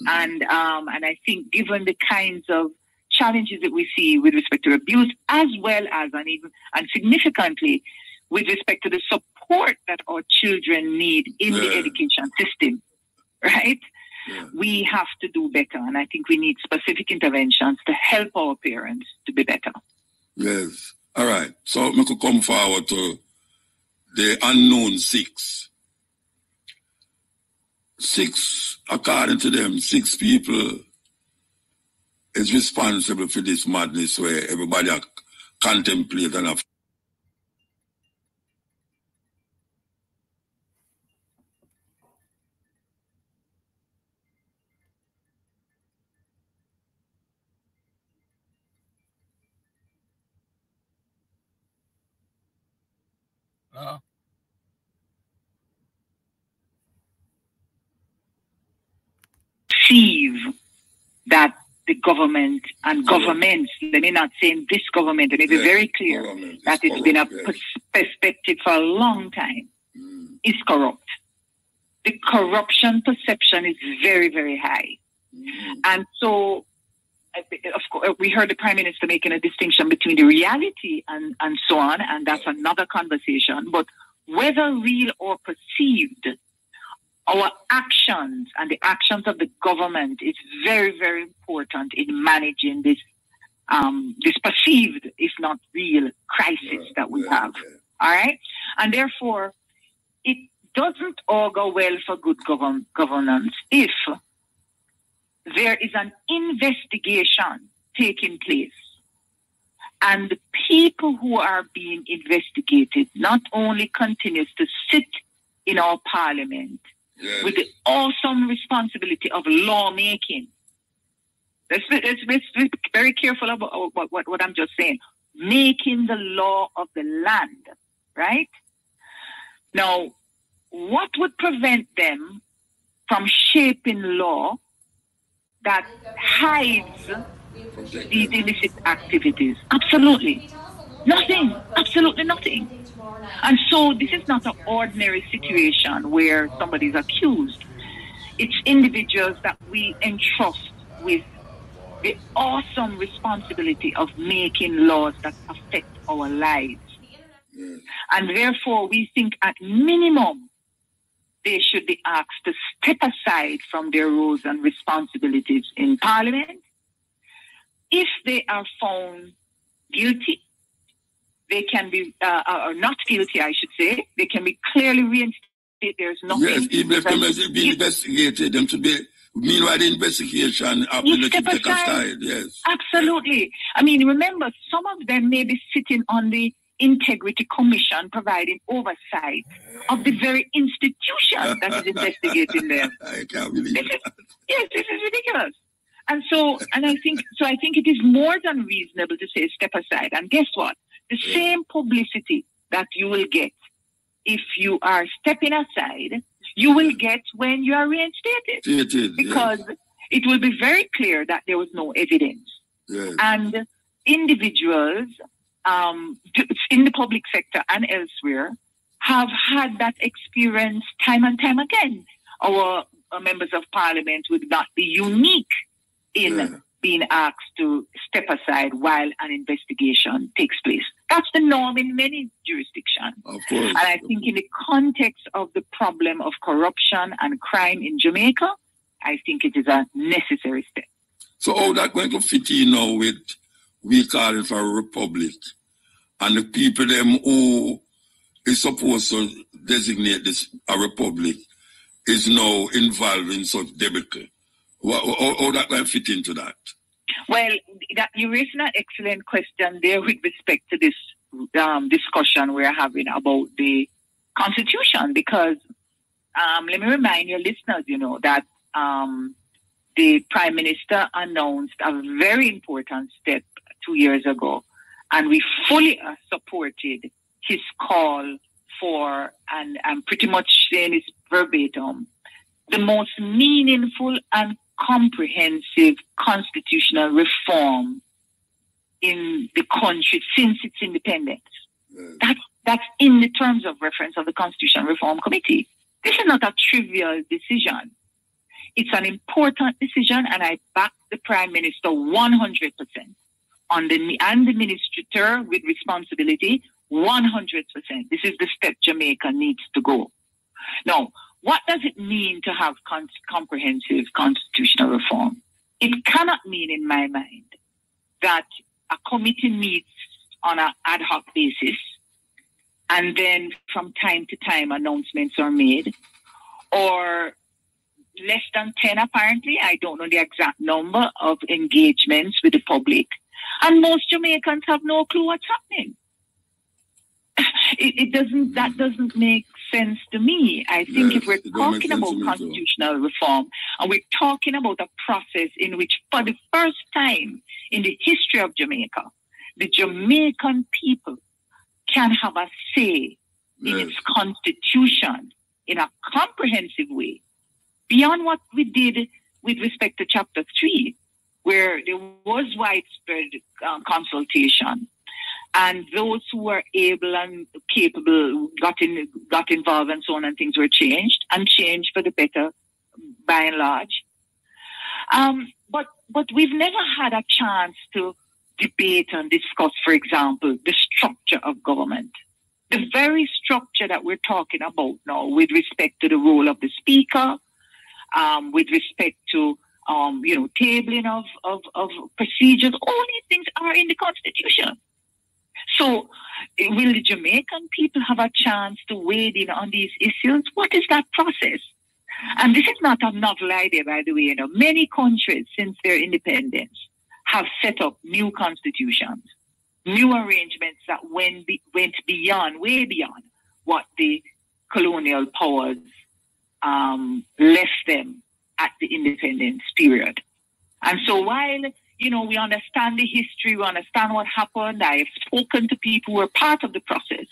And I think given the kinds of challenges that we see with respect to abuse, as well as and significantly with respect to the support that our children need in the education system, right? Yeah. We have to do better. And I think we need specific interventions to help our parents to be better. Yes. All right. So we could come forward to the unknown six. Six, according to them, 6 people is responsible for this madness where everybody contemplate and have. Perceive that the government and governments, let me not say this government, let me be very clear that it's been a perspective for a long time, is corrupt. The corruption perception is very, very high. And so, of course, we heard the Prime Minister making a distinction between the reality and so on, and that's another conversation. But whether real or perceived, our actions and the actions of the government is very, very important in managing this this perceived, if not real, crisis that we have. All right? And therefore, it doesn't all go well for good governance if there is an investigation taking place and the people who are being investigated not only continues to sit in our parliament with the awesome responsibility of lawmaking. Let's be very careful about what I'm just saying. Making the law of the land, right? Now, what would prevent them from shaping law that hides these illicit activities? Absolutely. Nothing, absolutely nothing. And so this is not an ordinary situation where somebody is accused. It's individuals that we entrust with the awesome responsibility of making laws that affect our lives. And therefore, we think at minimum, they should be asked to step aside from their roles and responsibilities in Parliament. If they are found guilty, they can be, or not guilty, I should say, they can be clearly reinstated. There's nothing. Yes, even if they must be investigated, them to be, meanwhile the investigation after they should take aside, yes. Absolutely. I mean, remember, some of them may be sitting on the Integrity Commission providing oversight of the very institution that is investigating them. I can't believe that. Yes, this is ridiculous. And so, I think it is more than reasonable to say step aside. And guess what? The same publicity that you will get if you are stepping aside, you will get when you are reinstated. Because it will be very clear that there was no evidence. Yes. And individuals in the public sector and elsewhere have had that experience time and time again. Our members of Parliament would not be unique in being asked to step aside while an investigation takes place. That's the norm in many jurisdictions. Of course. And I think in the context of the problem of corruption and crime in Jamaica, I think it is a necessary step. So how that going to fit in now with we call it for a republic and the people them who is supposed to designate this a republic is now involved in such debacle? How that going to fit into that? Well, you raised an excellent question there with respect to this discussion we're having about the Constitution, because let me remind your listeners, that the Prime Minister announced a very important step 2 years ago, and we fully supported his call for, and I'm pretty much saying this verbatim, the most meaningful and comprehensive constitutional reform in the country since its independence. That's in the terms of reference of the Constitution Reform Committee. This is not a trivial decision. It's an important decision, and I back the Prime Minister 100% and the Minister with responsibility 100%. This is the step Jamaica needs to go. Now, what does it mean to have comprehensive constitutional reform? It cannot mean, in my mind, that a committee meets on an ad hoc basis and then from time to time announcements are made, or less than 10 apparently, I don't know the exact number of engagements with the public, and most Jamaicans have no clue what's happening. That doesn't make sense to me. I think if we're talking about constitutional reform, and we're talking about a process in which, for the first time in the history of Jamaica, the Jamaican people can have a say in its constitution in a comprehensive way, beyond what we did with respect to Chapter 3, where there was widespread consultation. And those who were able and capable got involved and so on, and things were changed for the better by and large. But we've never had a chance to debate and discuss, for example, the structure of government. The very structure that we're talking about now with respect to the role of the Speaker, with respect to tabling of procedures, all these things are in the Constitution. So will the Jamaican people have a chance to wade in on these issues? What is that process? And this is not a novel idea, by the way. Many countries since their independence have set up new constitutions, new arrangements that went beyond, way beyond what the colonial powers left them at the independence period. And so while we understand the history, we understand what happened. I have spoken to people who were part of the process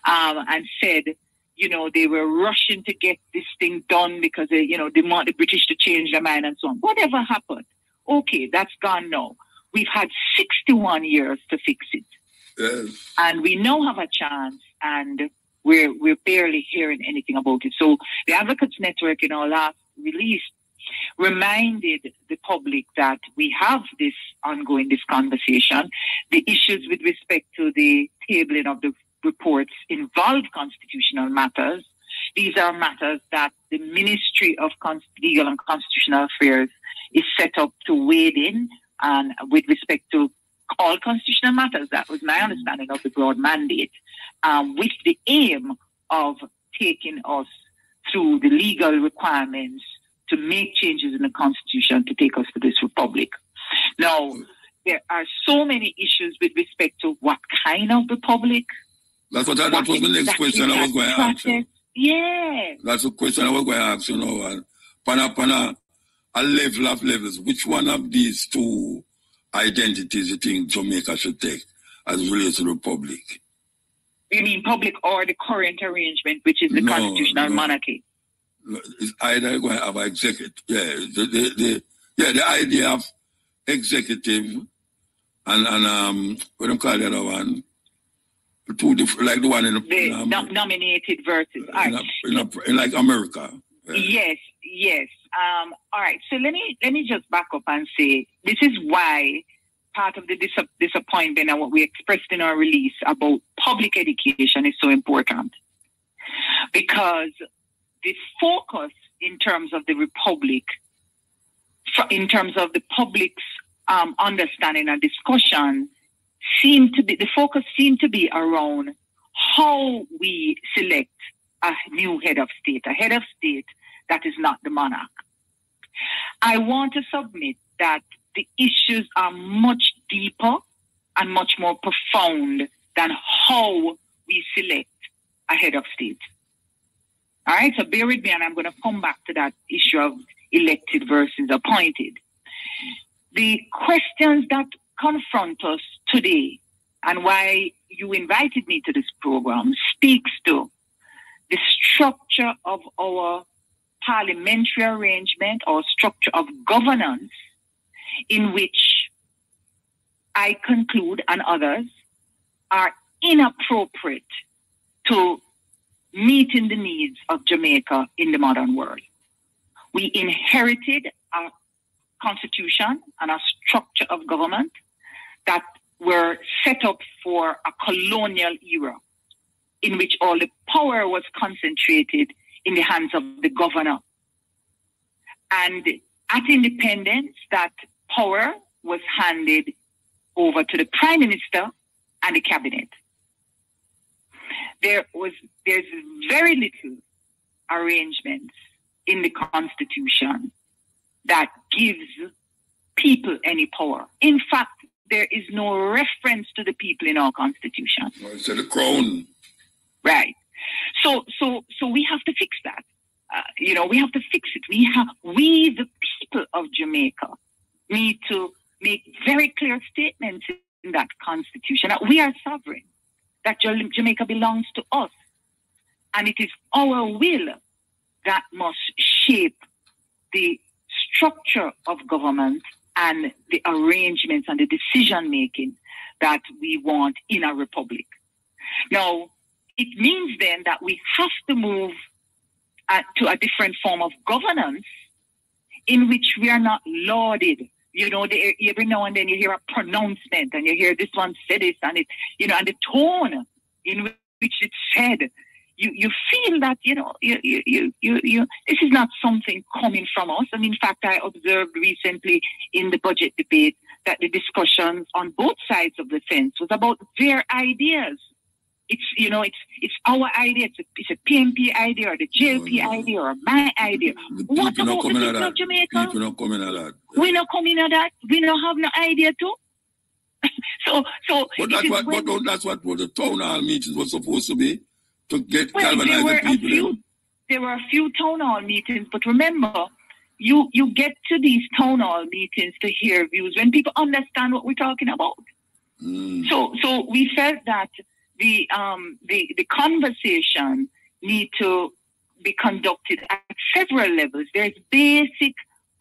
and said, they were rushing to get this thing done because, they want the British to change their mind and so on. Whatever happened, okay, that's gone now. We've had 61 years to fix it. Yes. And we now have a chance, and we're barely hearing anything about it. So the Advocates Network in our last release reminded the public that we have this conversation. The issues with respect to the tabling of the reports involve constitutional matters. These are matters that the Ministry of Legal and Constitutional Affairs is set up to wade in, and with respect to all constitutional matters. That was my understanding of the broad mandate, with the aim of taking us through the legal requirements to make changes in the Constitution to take us to this republic. Now, there are so many issues with respect to what kind of republic. That was my next question I was going to ask you. Yeah. That's a question I was going to ask you now. And Pana, a level of levels, which one of these two identities you think Jamaica should take as relates to the republic? You mean public or the current arrangement, which is the constitutional monarchy? It's either going to have an executive. Yeah, the idea of executive and what do you call the other one? Two different, like the one in the nominated versus in like America. Yeah. Yes. All right. So let me just back up and say this is why part of the disappointment and what we expressed in our release about public education is so important, because the focus in terms of the republic, in terms of the public's understanding and discussion, the focus seemed to be around how we select a new head of state that is not the monarch. I want to submit that the issues are much deeper and much more profound than how we select a head of state. All right, so bear with me, and I'm going to come back to that issue of elected versus appointed. The questions that confront us today, and why you invited me to this program, speaks to the structure of our parliamentary arrangement or structure of governance, in which I conclude and others are inappropriate to meeting the needs of Jamaica in the modern world. We inherited a constitution and a structure of government that were set up for a colonial era, in which all the power was concentrated in the hands of the governor. And at independence, that power was handed over to the Prime Minister and the Cabinet. There's very little arrangements in the Constitution that gives people any power. In fact, there is no reference to the people in our Constitution. It's the crown. Right. So we have to fix that. We have to fix it. We, the people of Jamaica, need to make very clear statements in that Constitution that we are sovereign, that Jamaica belongs to us. And it is our will that must shape the structure of government and the arrangements and the decision-making that we want in a republic. Now, it means then that we have to move to a different form of governance in which we are not lauded. Every now and then you hear a pronouncement and you hear this one said this, and it, and the tone in which it's said, you feel that, this is not something coming from us. And in fact, I observed recently in the budget debate that the discussions on both sides of the fence was about their ideas. It's our idea. It's a PMP idea or the JLP idea or my idea. What about the people of Jamaica? People not coming at that. We not coming at that. We don't have no idea too. But that's what the town hall meetings was supposed to be, to get galvanize the people. There were a few town hall meetings, but remember, you get to these town hall meetings to hear views when people understand what we're talking about. So we felt that the conversation need to be conducted at several levels. There's basic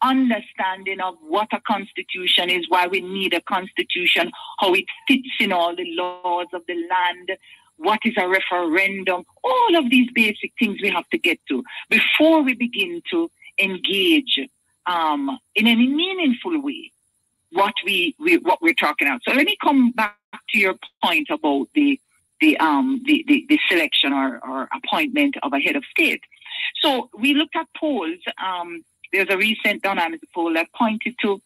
understanding of what a constitution is, why we need a constitution, how it fits in all the laws of the land, what is a referendum, all of these basic things we have to get to before we begin to engage in any meaningful way what we're talking about. So let me come back to your point about the selection or appointment of a head of state. So we looked at polls. There's a recent dynamic poll that pointed to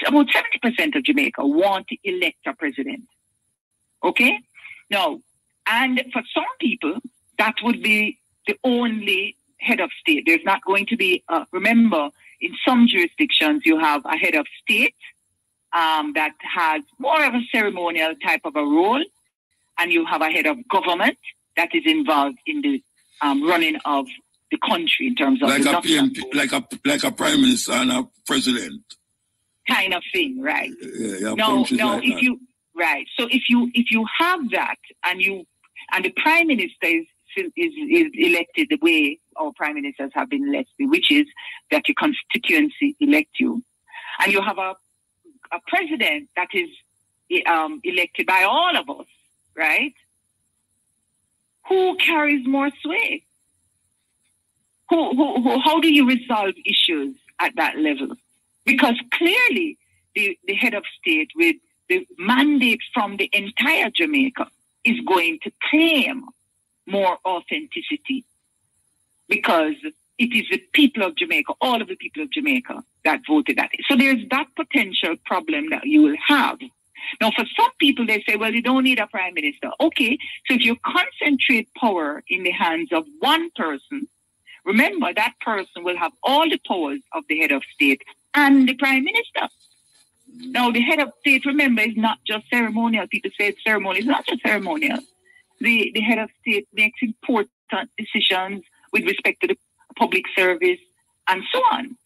about 70% of Jamaica want to elect a president. Okay? Now, and for some people, that would be the only head of state. There's not going to be, remember, in some jurisdictions, you have a head of state that has more of a ceremonial type of a role, and you have a head of government that is involved in the running of the country in terms of like a prime minister and a president kind of thing, right? Yeah, no, like if that. you right. So if you have that and the prime minister is elected the way our prime ministers have been elected, which is that your constituency elect you, and you have a president that is elected by all of us, right? Who carries more sway? How do you resolve issues at that level? Because clearly the head of state with the mandate from the entire Jamaica is going to claim more authenticity because it is the people of Jamaica, all of the people of Jamaica that voted that. So there's that potential problem that you will have. Now, for some people, they say, well, you don't need a prime minister. Okay, so if you concentrate power in the hands of one person, remember that person will have all the powers of the head of state and the prime minister. Now, the head of state, remember, is not just ceremonial. People say it's ceremonial. It's not just ceremonial. The head of state makes important decisions with respect to the public service and so on.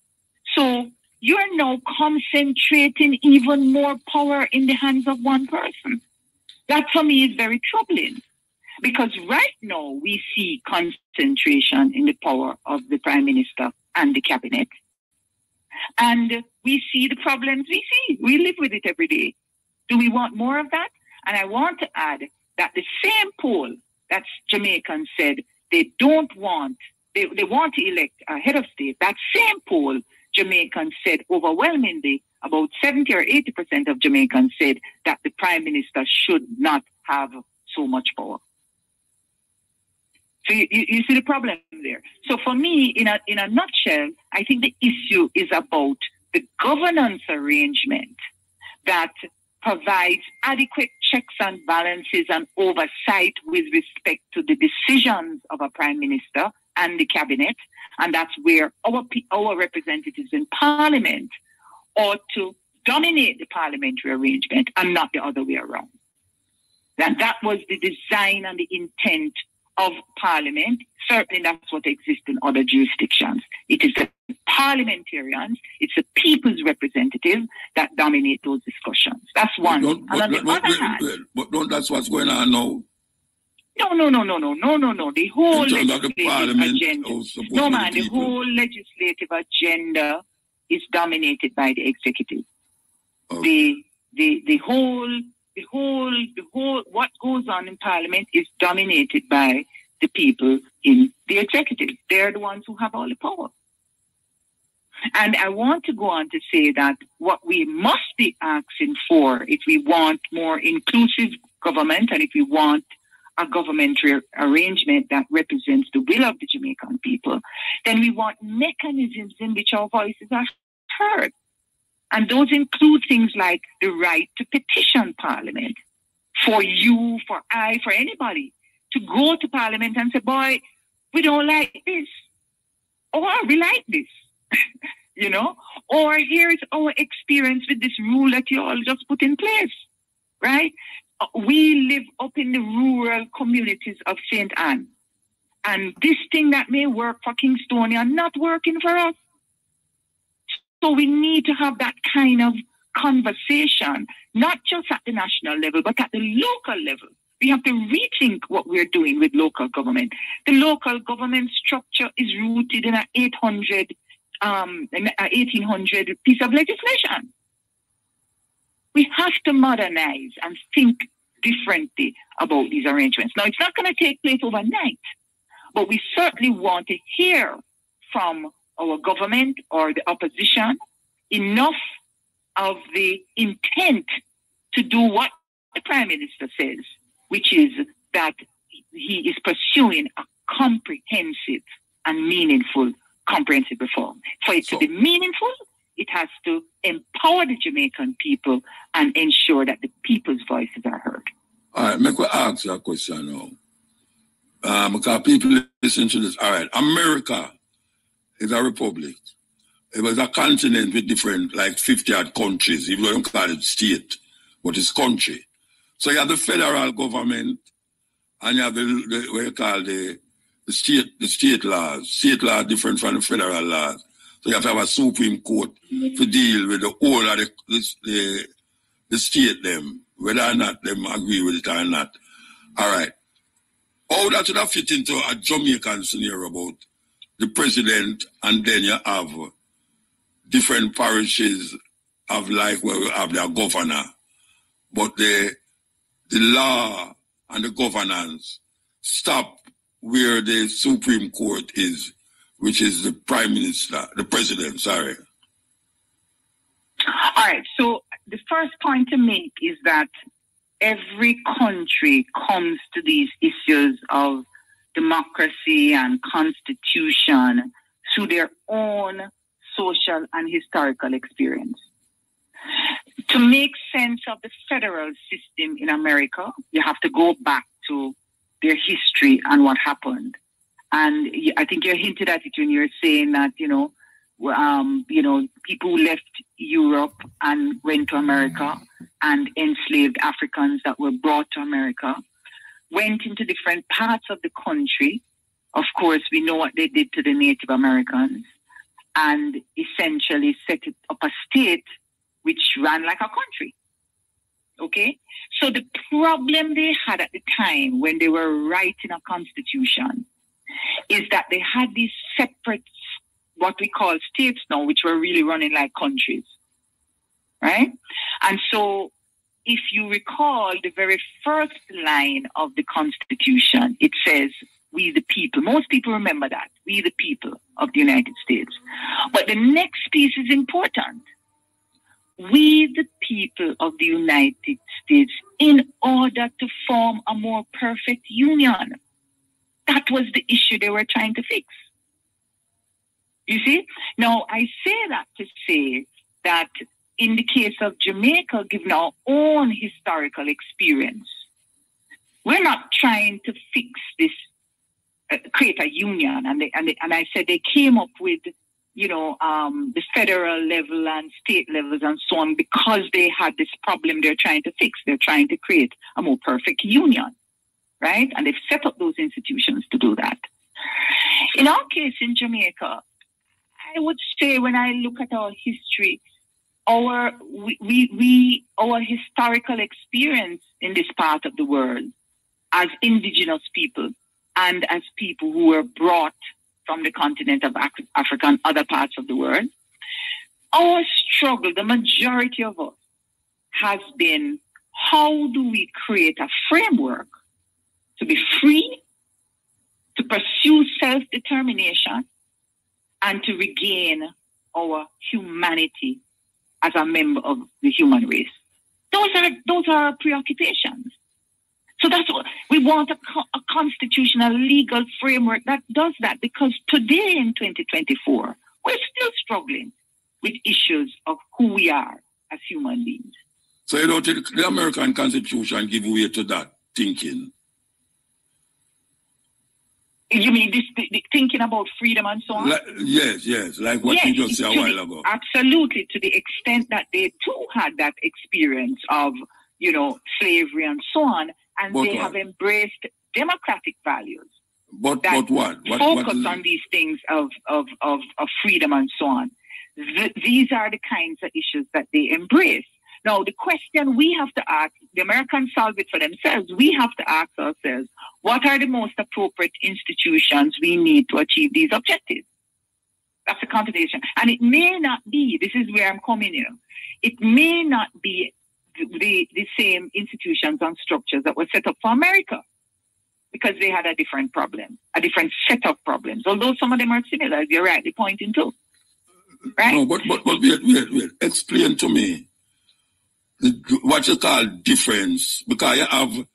So you're now concentrating even more power in the hands of one person. That, for me, is very troubling. Because right now we see concentration in the power of the prime minister and the cabinet. And we see the problems we see. We live with it every day. Do we want more of that? And I want to add that the same poll that Jamaicans said they want to elect a head of state, that same poll Jamaicans said overwhelmingly, about 70 or 80% of Jamaicans said that the prime minister should not have so much power. So you see the problem there. So for me, in a nutshell, I think the issue is about the governance arrangement that provides adequate checks and balances and oversight with respect to the decisions of a prime minister and the cabinet. And that's where our representatives in parliament ought to dominate the parliamentary arrangement and not the other way around. And that was the design and the intent of parliament. Certainly that's what exists in other jurisdictions. It is the parliamentarians, it's the people's representatives that dominate those discussions. That's one. But don't that's what's going on now. No. The whole legislative agenda. No, man, the whole legislative agenda is dominated by the executive. Okay. The whole what goes on in Parliament is dominated by the people in the executive. They're the ones who have all the power. And I want to go on to say that what we must be asking for, if we want more inclusive government and if we want a governmentary arrangement that represents the will of the Jamaican people, then we want mechanisms in which our voices are heard. And those include things like the right to petition Parliament for you, for I, for anybody to go to Parliament and say, boy, we don't like this, or we like this, you know, or here's our experience with this rule that you all just put in place, right? We live up in the rural communities of St. Anne, and this thing that may work for Kingstonian not working for us. So we need to have that kind of conversation, not just at the national level, but at the local level. We have to rethink what we're doing with local government. The local government structure is rooted in an 800 1800 piece of legislation. We have to modernize and think differently about these arrangements. Now, it's not going to take place overnight, but we certainly want to hear from our government or the opposition enough of the intent to do what the Prime Minister says, which is that he is pursuing a comprehensive and meaningful comprehensive reform. For it to be meaningful, it has to empower the Jamaican people and ensure that the people's voices are heard. All right, make me ask you a question now. Because people listen to this. All right, America is a republic. It was a continent with different, like 50-odd countries, even though you don't call it state, but it's country. So you have the federal government, and you have the what you call the state laws. State laws different from the federal laws. So you have to have a Supreme Court to deal with the whole of the state them, whether or not them agree with it or not. All right. How that should have fit into a Jamaican scenario about the president, and then you have different parishes of like where we have their governor, but the law and the governance stop where the Supreme Court is, which is the Prime Minister, the President, sorry. All right, so the first point to make is that every country comes to these issues of democracy and constitution through their own social and historical experience. To make sense of the federal system in America, you have to go back to their history and what happened. And I think you hinted at it when you're saying that, people who left Europe and went to America and enslaved Africans that were brought to America went into different parts of the country. Of course, we know what they did to the Native Americans and essentially set up a state which ran like a country. Okay? So the problem they had at the time when they were writing a constitution is that they had these separate, what we call states now, which were really running like countries. Right? And so if you recall the very first line of the Constitution, it says, we the people. Most people remember that. We the people of the United States. But the next piece is important. We the people of the United States in order to form a more perfect union. That was the issue they were trying to fix. You see? Now, I say that to say that in the case of Jamaica, given our own historical experience, we're not trying to fix this, create a union. And I said they came up with, the federal level and state levels and so on because they had this problem they're trying to fix. They're trying to create a more perfect union, right? And they've set up those institutions to do that. In our case in Jamaica, I would say when I look at our history, our historical experience in this part of the world as indigenous people and as people who were brought from the continent of Africa and other parts of the world, our struggle, the majority of us, has been how do we create a framework to be free, to pursue self-determination, and to regain our humanity as a member of the human race. Those are our preoccupations. So that's what we want, a constitutional legal framework that does that, because today in 2024, we're still struggling with issues of who we are as human beings. So you don't think the American Constitution give way to that thinking? You mean the thinking about freedom and so on? Yes, like what you just said a while ago. Absolutely, to the extent that they too had that experience of, slavery and so on, and they have embraced democratic values. But what? Focus on these things of freedom and so on. These are the kinds of issues that they embrace. Now, the question we have to ask, the Americans solve it for themselves, we have to ask ourselves, what are the most appropriate institutions we need to achieve these objectives? That's a continuation. And it may not be, this is where I'm coming, it may not be the same institutions and structures that were set up for America, because they had a different problem, a different set of problems, although some of them are similar, as you're rightly pointing to. Right? No, but wait. Explain to me what you call difference, because you have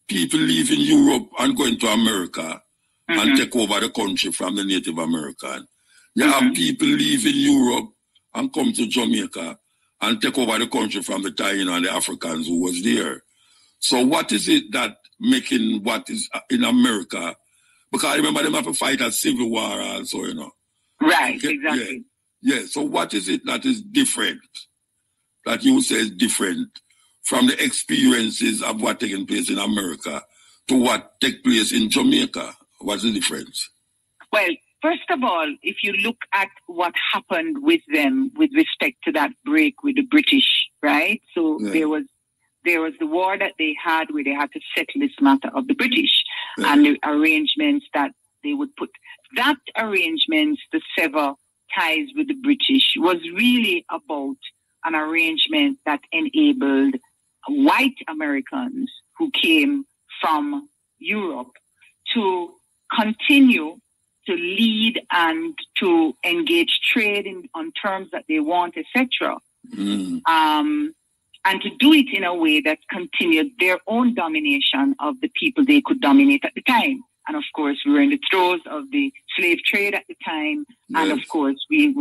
people leaving Europe and going to America and take over the country from the Native American. You have people leaving Europe and come to Jamaica and take over the country from the Taino and the Africans who was there. So what is it that making what is in America? Because I remember them have to fight a civil war also, Right, exactly. Yeah. So what is it that is different, that you say is different from the experiences of what taking place in America to what take place in Jamaica? What's the difference? Well, first of all, if you look at what happened with them with respect to that break with the British, right? So there was the war that they had where they had to settle this matter of the British and the arrangements that they would put. That arrangements to sever ties with the British was really about an arrangement that enabled white Americans who came from Europe to continue to lead and to engage trade on terms that they want, etc. And to do it in a way that continued their own domination of the people they could dominate at the time. And of course, we were in the throes of the slave trade at the time. Yes. And of course, they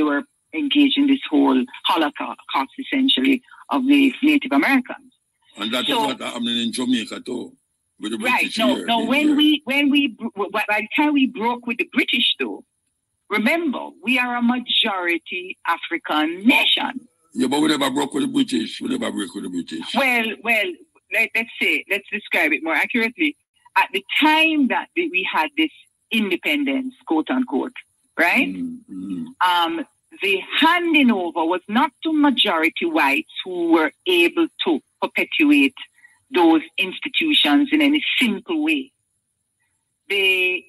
were engaged in this whole Holocaust, essentially, of the Native Americans. And that is what happening in Jamaica too. With the British by the time we broke with the British, though, remember, we are a majority African nation. Yeah, but we never broke with the British. We never break with the British. Well, let's describe it more accurately. At the time that we had this independence, quote unquote, right? The handing over was not to majority whites who were able to perpetuate those institutions in any simple way. The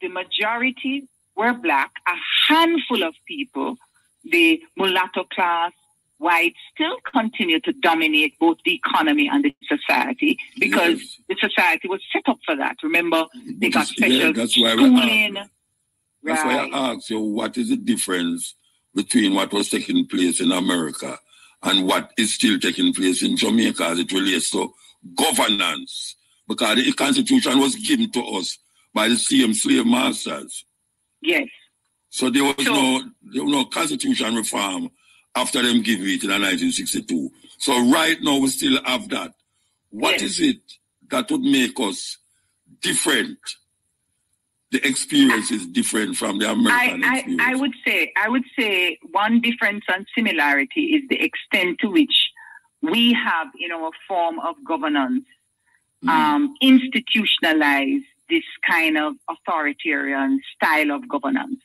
majority were black. A handful of people, the mulatto class, whites, still continue to dominate both the economy and the society because the society was set up for that. Remember, they got special schooling. That's why I asked you, what is the difference between what was taking place in America and what is still taking place in Jamaica as it relates to governance? Because the Constitution was given to us by the same slave masters. Yes. So there was no Constitution reform after them giving it in 1962. So right now we still have that. What is it that would make us different? The experience is different from the American experience. I would say one difference and similarity is the extent to which we have, in our form of governance, institutionalized this kind of authoritarian style of governance.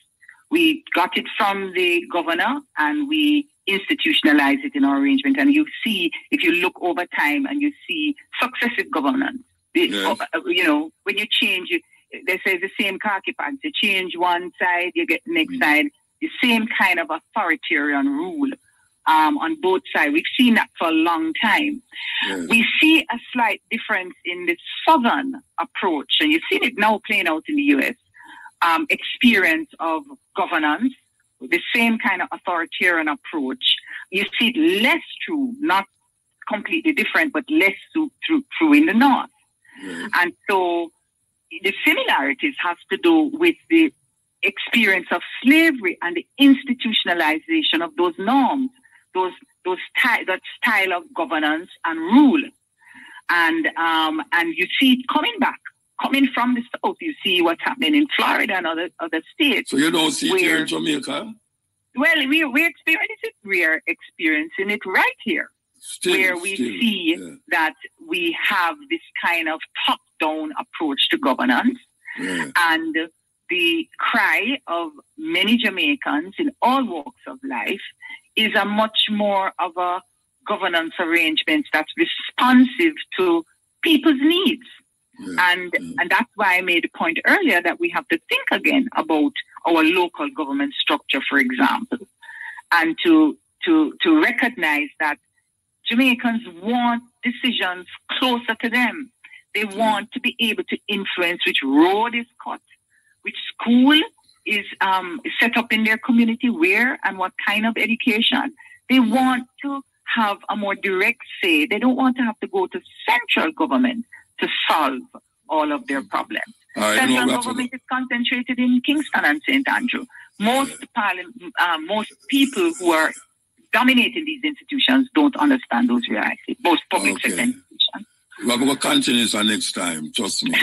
We got it from the governor and we institutionalized it in our arrangement. And you see, if you look over time and you see successive governance, when you change it, they say the same khaki pants. You change one side, you get the next side. The same kind of authoritarian rule on both sides. We've seen that for a long time. Yes. We see a slight difference in the southern approach, and you've seen it now playing out in the U.S. Experience of governance, the same kind of authoritarian approach. You see it less true, not completely different, but less true in the north. Yes. And so the similarities have to do with the experience of slavery and the institutionalization of those norms, that style of governance and rule. And you see it coming from the south. You see what's happening in Florida and other states. So you don't see it here in Jamaica? Well, we experience it. We are experiencing it right here. We see that we have this kind of top-down approach to governance. Yeah. And the cry of many Jamaicans in all walks of life is a much more of a governance arrangement that's responsive to people's needs. Yeah. And that's why I made a point earlier that we have to think again about our local government structure, for example, and to recognize that Jamaicans want decisions closer to them. They want to be able to influence which road is cut, which school is set up in their community, where and what kind of education. They want to have a more direct say. They don't want to have to go to central government to solve all of their problems. Central government is concentrated in Kingston and St. Andrew. Most people who are dominating these institutions don't understand those realities, both public sector institutions. We're going to continue this next time, trust me.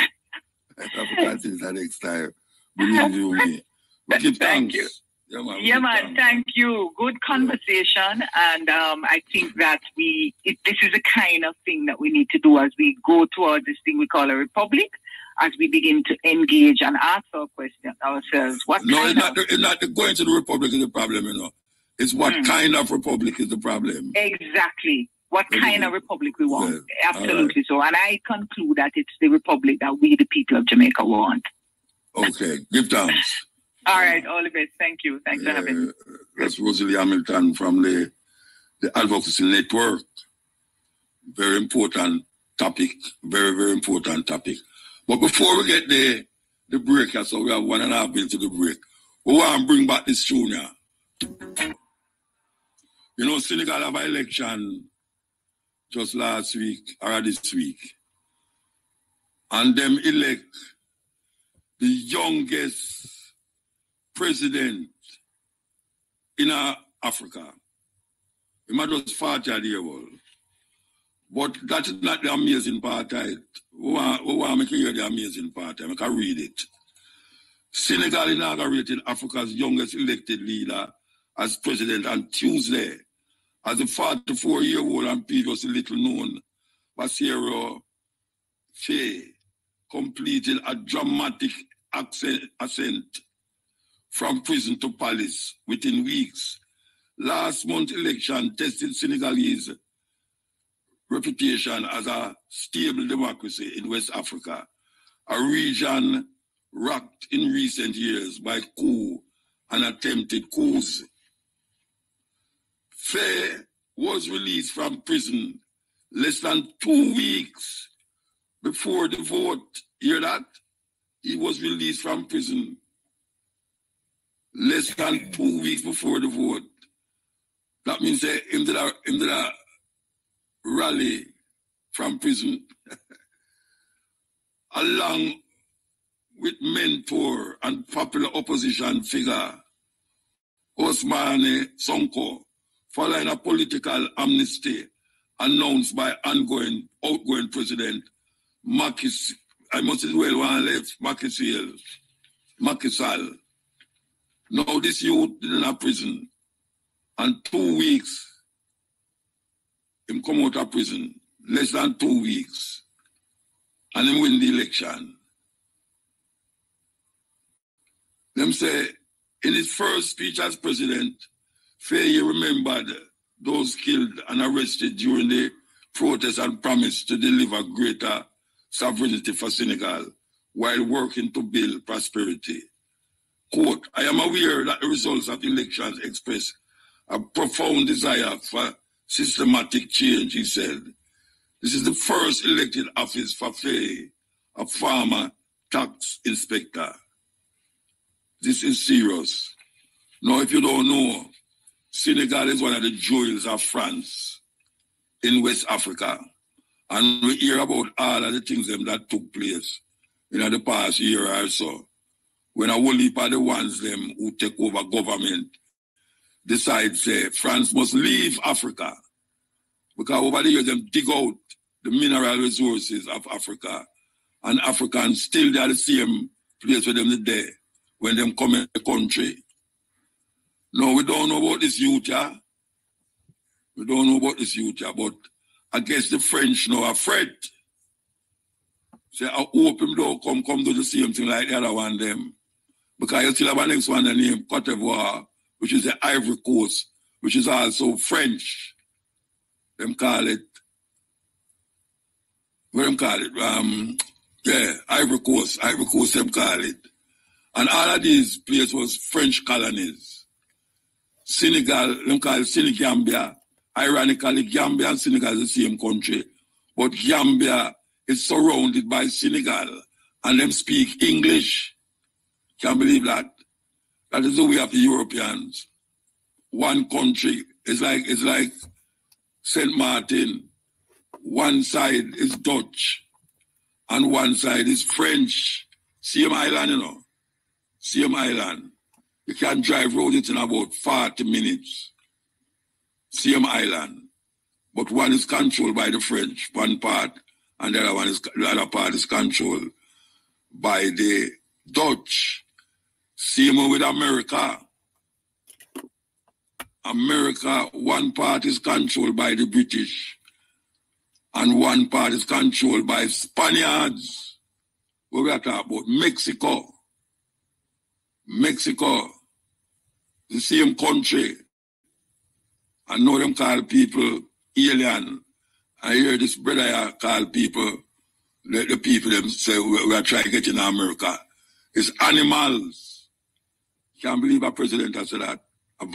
We're going to continue this next time. Believe you me. Thank you. Yeah, man, thank you. Good conversation. And I think that this is the kind of thing that we need to do as we go towards this thing we call a republic, as we begin to engage and ask our questions ourselves. It's not going to the republic is the problem, you know. It's what kind of republic is the problem. Exactly. What kind of republic we want. Yeah. Absolutely so. And I conclude that it's the republic that we, the people of Jamaica, want. Okay. Give thanks. All right, all the best. Thank you. Thanks for having me. That's Rosalie Hamilton from the Advocacy Network. Very important topic. Very, very important topic. But before we get the break, so we have 1.5 minutes to the break, we want to bring back this tune here. You know, Senegal have an election just last week or this week. And them elect the youngest president in Africa. He might just 40 years old. But that is not the amazing part of it. We want to hear the amazing part. I can read it. Senegal inaugurated Africa's youngest elected leader as president on Tuesday. As a 44-year-old and previously little known, Bassirou Faye completed a dramatic ascent from prison to palace within weeks. Last month's election tested Senegalese reputation as a stable democracy in West Africa, a region rocked in recent years by coup and attempted coups. Faye was released from prison less than 2 weeks before the vote. Hear that? He was released from prison less than 2 weeks before the vote. That means that him did a rally from prison along with mentor and popular opposition figure Ousmane Sonko, following a political amnesty announced by outgoing President Macky Sall. Now this youth in a prison, and 2 weeks, him come out of prison, less than 2 weeks, and him win the election. Them say, in his first speech as president, Faye remembered those killed and arrested during the protests and promised to deliver greater sovereignty for Senegal while working to build prosperity. Quote, I am aware that the results of elections express a profound desire for systematic change, he said. This is the first elected office for Faye, a former tax inspector. This is serious. Now, if you don't know, Senegal is one of the jewels of France in West Africa. And we hear about all of the things that took place in the past year or so, when a whole heap of the ones them who take over government decide, say, France must leave Africa. Because over the years, them dig out the mineral resources of Africa. And Africans still they are the same place where them today when them come in the country. No, we don't know about this youth, yeah? We don't know about this youth, yeah? But I guess the French now are afraid. Say, I hope him don't come do the same thing like the other one them. Because you still have a next one named Cote d'Ivoire, which is the Ivory Coast, which is also French. Them call it, what them call it? Ivory Coast them call it. And all of these places was French colonies. Senegal, them call it Senegambia. Ironically, Gambia and Senegal is the same country. But Gambia is surrounded by Senegal. And them speak English. Can't believe that. That is the way of the Europeans. One country is like St. Martin. One side is Dutch. And one side is French. Same island, you know. Same island. You can drive round it in about 40 minutes. Same island. But one is controlled by the French, one part, and the other part is controlled by the Dutch. Same with America. America, one part is controlled by the British, and one part is controlled by Spaniards. What we are talking about? Mexico. Mexico, the same country. I know them call people alien. I hear this brother call people, the people them say we are trying to get in America. It's animals. Can't believe a president has said that. A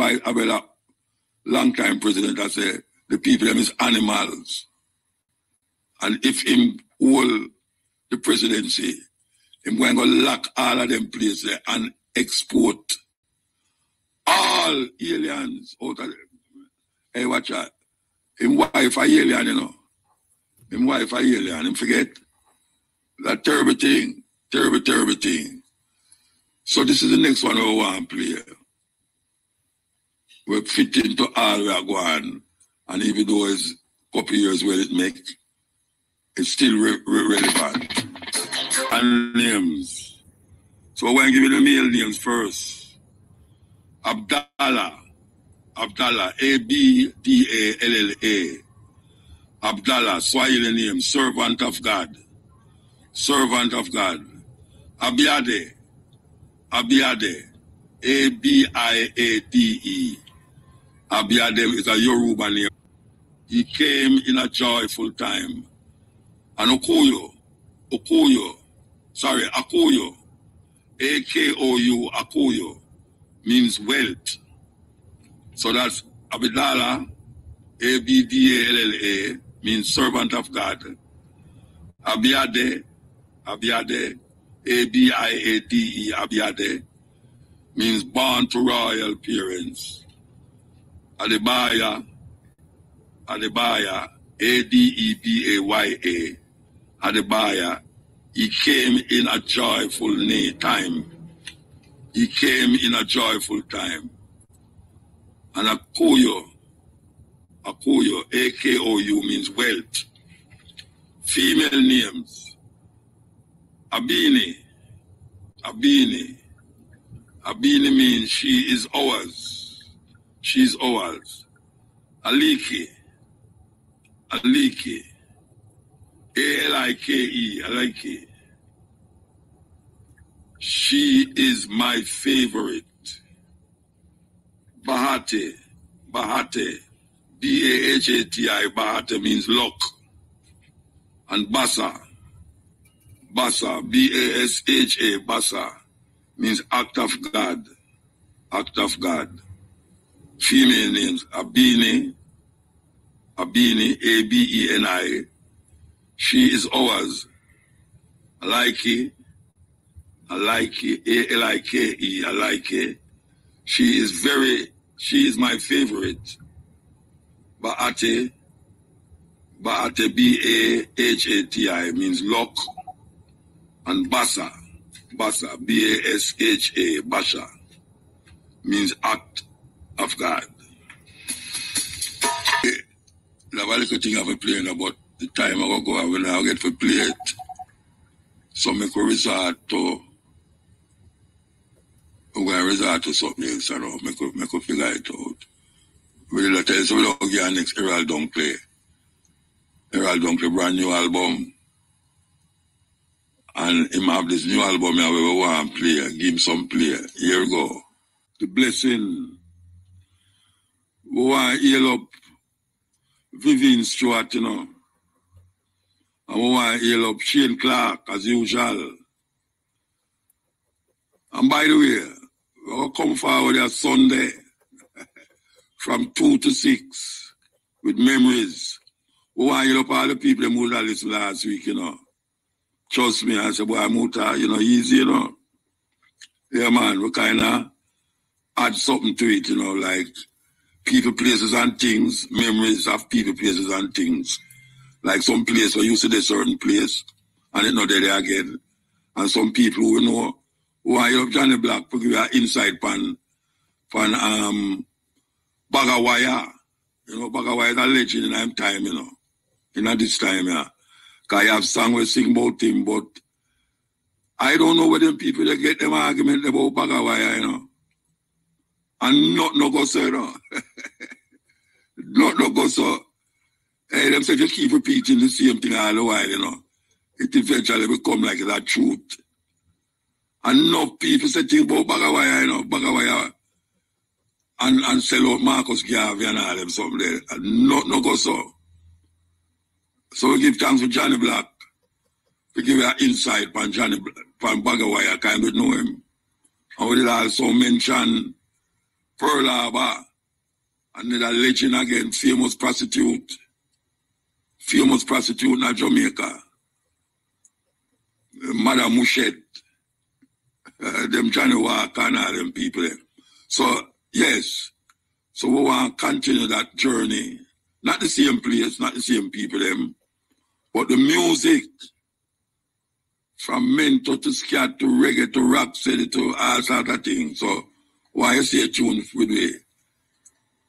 long time president has said the people them is animals. And if him hold the presidency, him going to lock all of them places there and export all aliens out of them. Hey, watch out. Him wife a alien, you know. Him wife a alien. Him forget. That terrible thing. Terrible, terrible thing. So this is the next one we want to play. We fit into all we are going. And even though it's a couple years where it make, it's still relevant. And names. So we're going to give you the male names first. Abdallah. Abdallah, Abdalla. Abdallah, Swahili name, servant of God. Servant of God. Abiade. Abiade. Abiade. Abiade is a Yoruba name. He came in a joyful time. And Akoyo. Akoyo. A-K-O-U, Akoyo, means wealth. So that's Abdallah, Abdalla, means servant of God. Abiade, Abiade, Abiade, means born to royal parents. Adebaya, Adebaya, Adebaya, Adebaya, he came in a joyful time. He came in a joyful time. And Akoyo, A-K-O-U, means wealth. Female names. Abini. Abini means she is ours. She is ours. Alike. A-L-I-K-E, Alike. She is my favorite. Bahati, B-A-H-A-T-I, Bahati means luck. And Basa, B-A-S-H-A, Basa, means act of God. Act of God. Female names, Abini, A-B-E-N-I. She is ours. Alike, A-L-I-K-E, Alike. She is my favorite. Bahati, B-A-H-A-T-I, means luck. And Basa, B-A-S-H-A, Basha, means act of God. The little thing I've been playing about the time I go when I get to play it. So I could resort to something else, you know, I could figure it out. We'll tell you, so we don't get our next Errol Dunkley. Errol Dunkley brand new album. And him have this new album here where we want to play, give him some play. Here we go. The Blessing. We want to heal up Vivian Stewart, you know. And we want to heal up Shane Clark, as usual. And by the way, we'll come forward on Sunday from 2 to 6 with memories. We want you up all the people that moved this last week, you know. Trust me, I said, boy, Muta, you know, easy, you know. Yeah, man, we kind of add something to it, you know, like people, places, and things, memories of people, places, and things. Like some place where you see a certain place, and it's not there again. And some people who know, who are up Johnny Black, to give you an inside pan Bagawaya. You know, Bagawaya is a legend in that time, you know. In this time, yeah. Because I have song we sing about him, but I don't know where them people they get them argument about Bagawaya, you know. And not no go so, you know. Not no go so. Hey, them say just keep repeating the same thing all the while, you know. It eventually become like that truth. And no people say things about Bagawaya, you know, Bagawaya and sell out Marcus Garvey and all them something there. And not no go so. So we give thanks for Johnny Black. We give you an insight on Johnny from Bagawaya, kind of know him. And we did also mention Pearl Harbor. And then a legend again, famous prostitute in Jamaica. Madam Mushet. Them Johnny Walker and all them people there. So, yes. So we want to continue that journey. Not the same place, not the same people them. But the music, from mento to scat to reggae to rock steady to all sorts of things. So why you stay tuned with me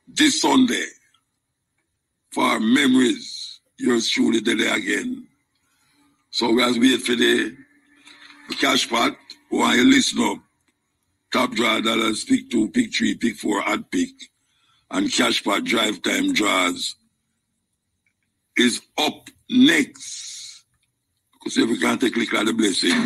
this Sunday for memories? Yours truly there again. So we have to wait for the cash pot. Why you listen up? Top draw dollars, pick 2, pick 3, pick 4, add pick. And cash pot drive time draws is up next. Because if we can't take a click like the blessing.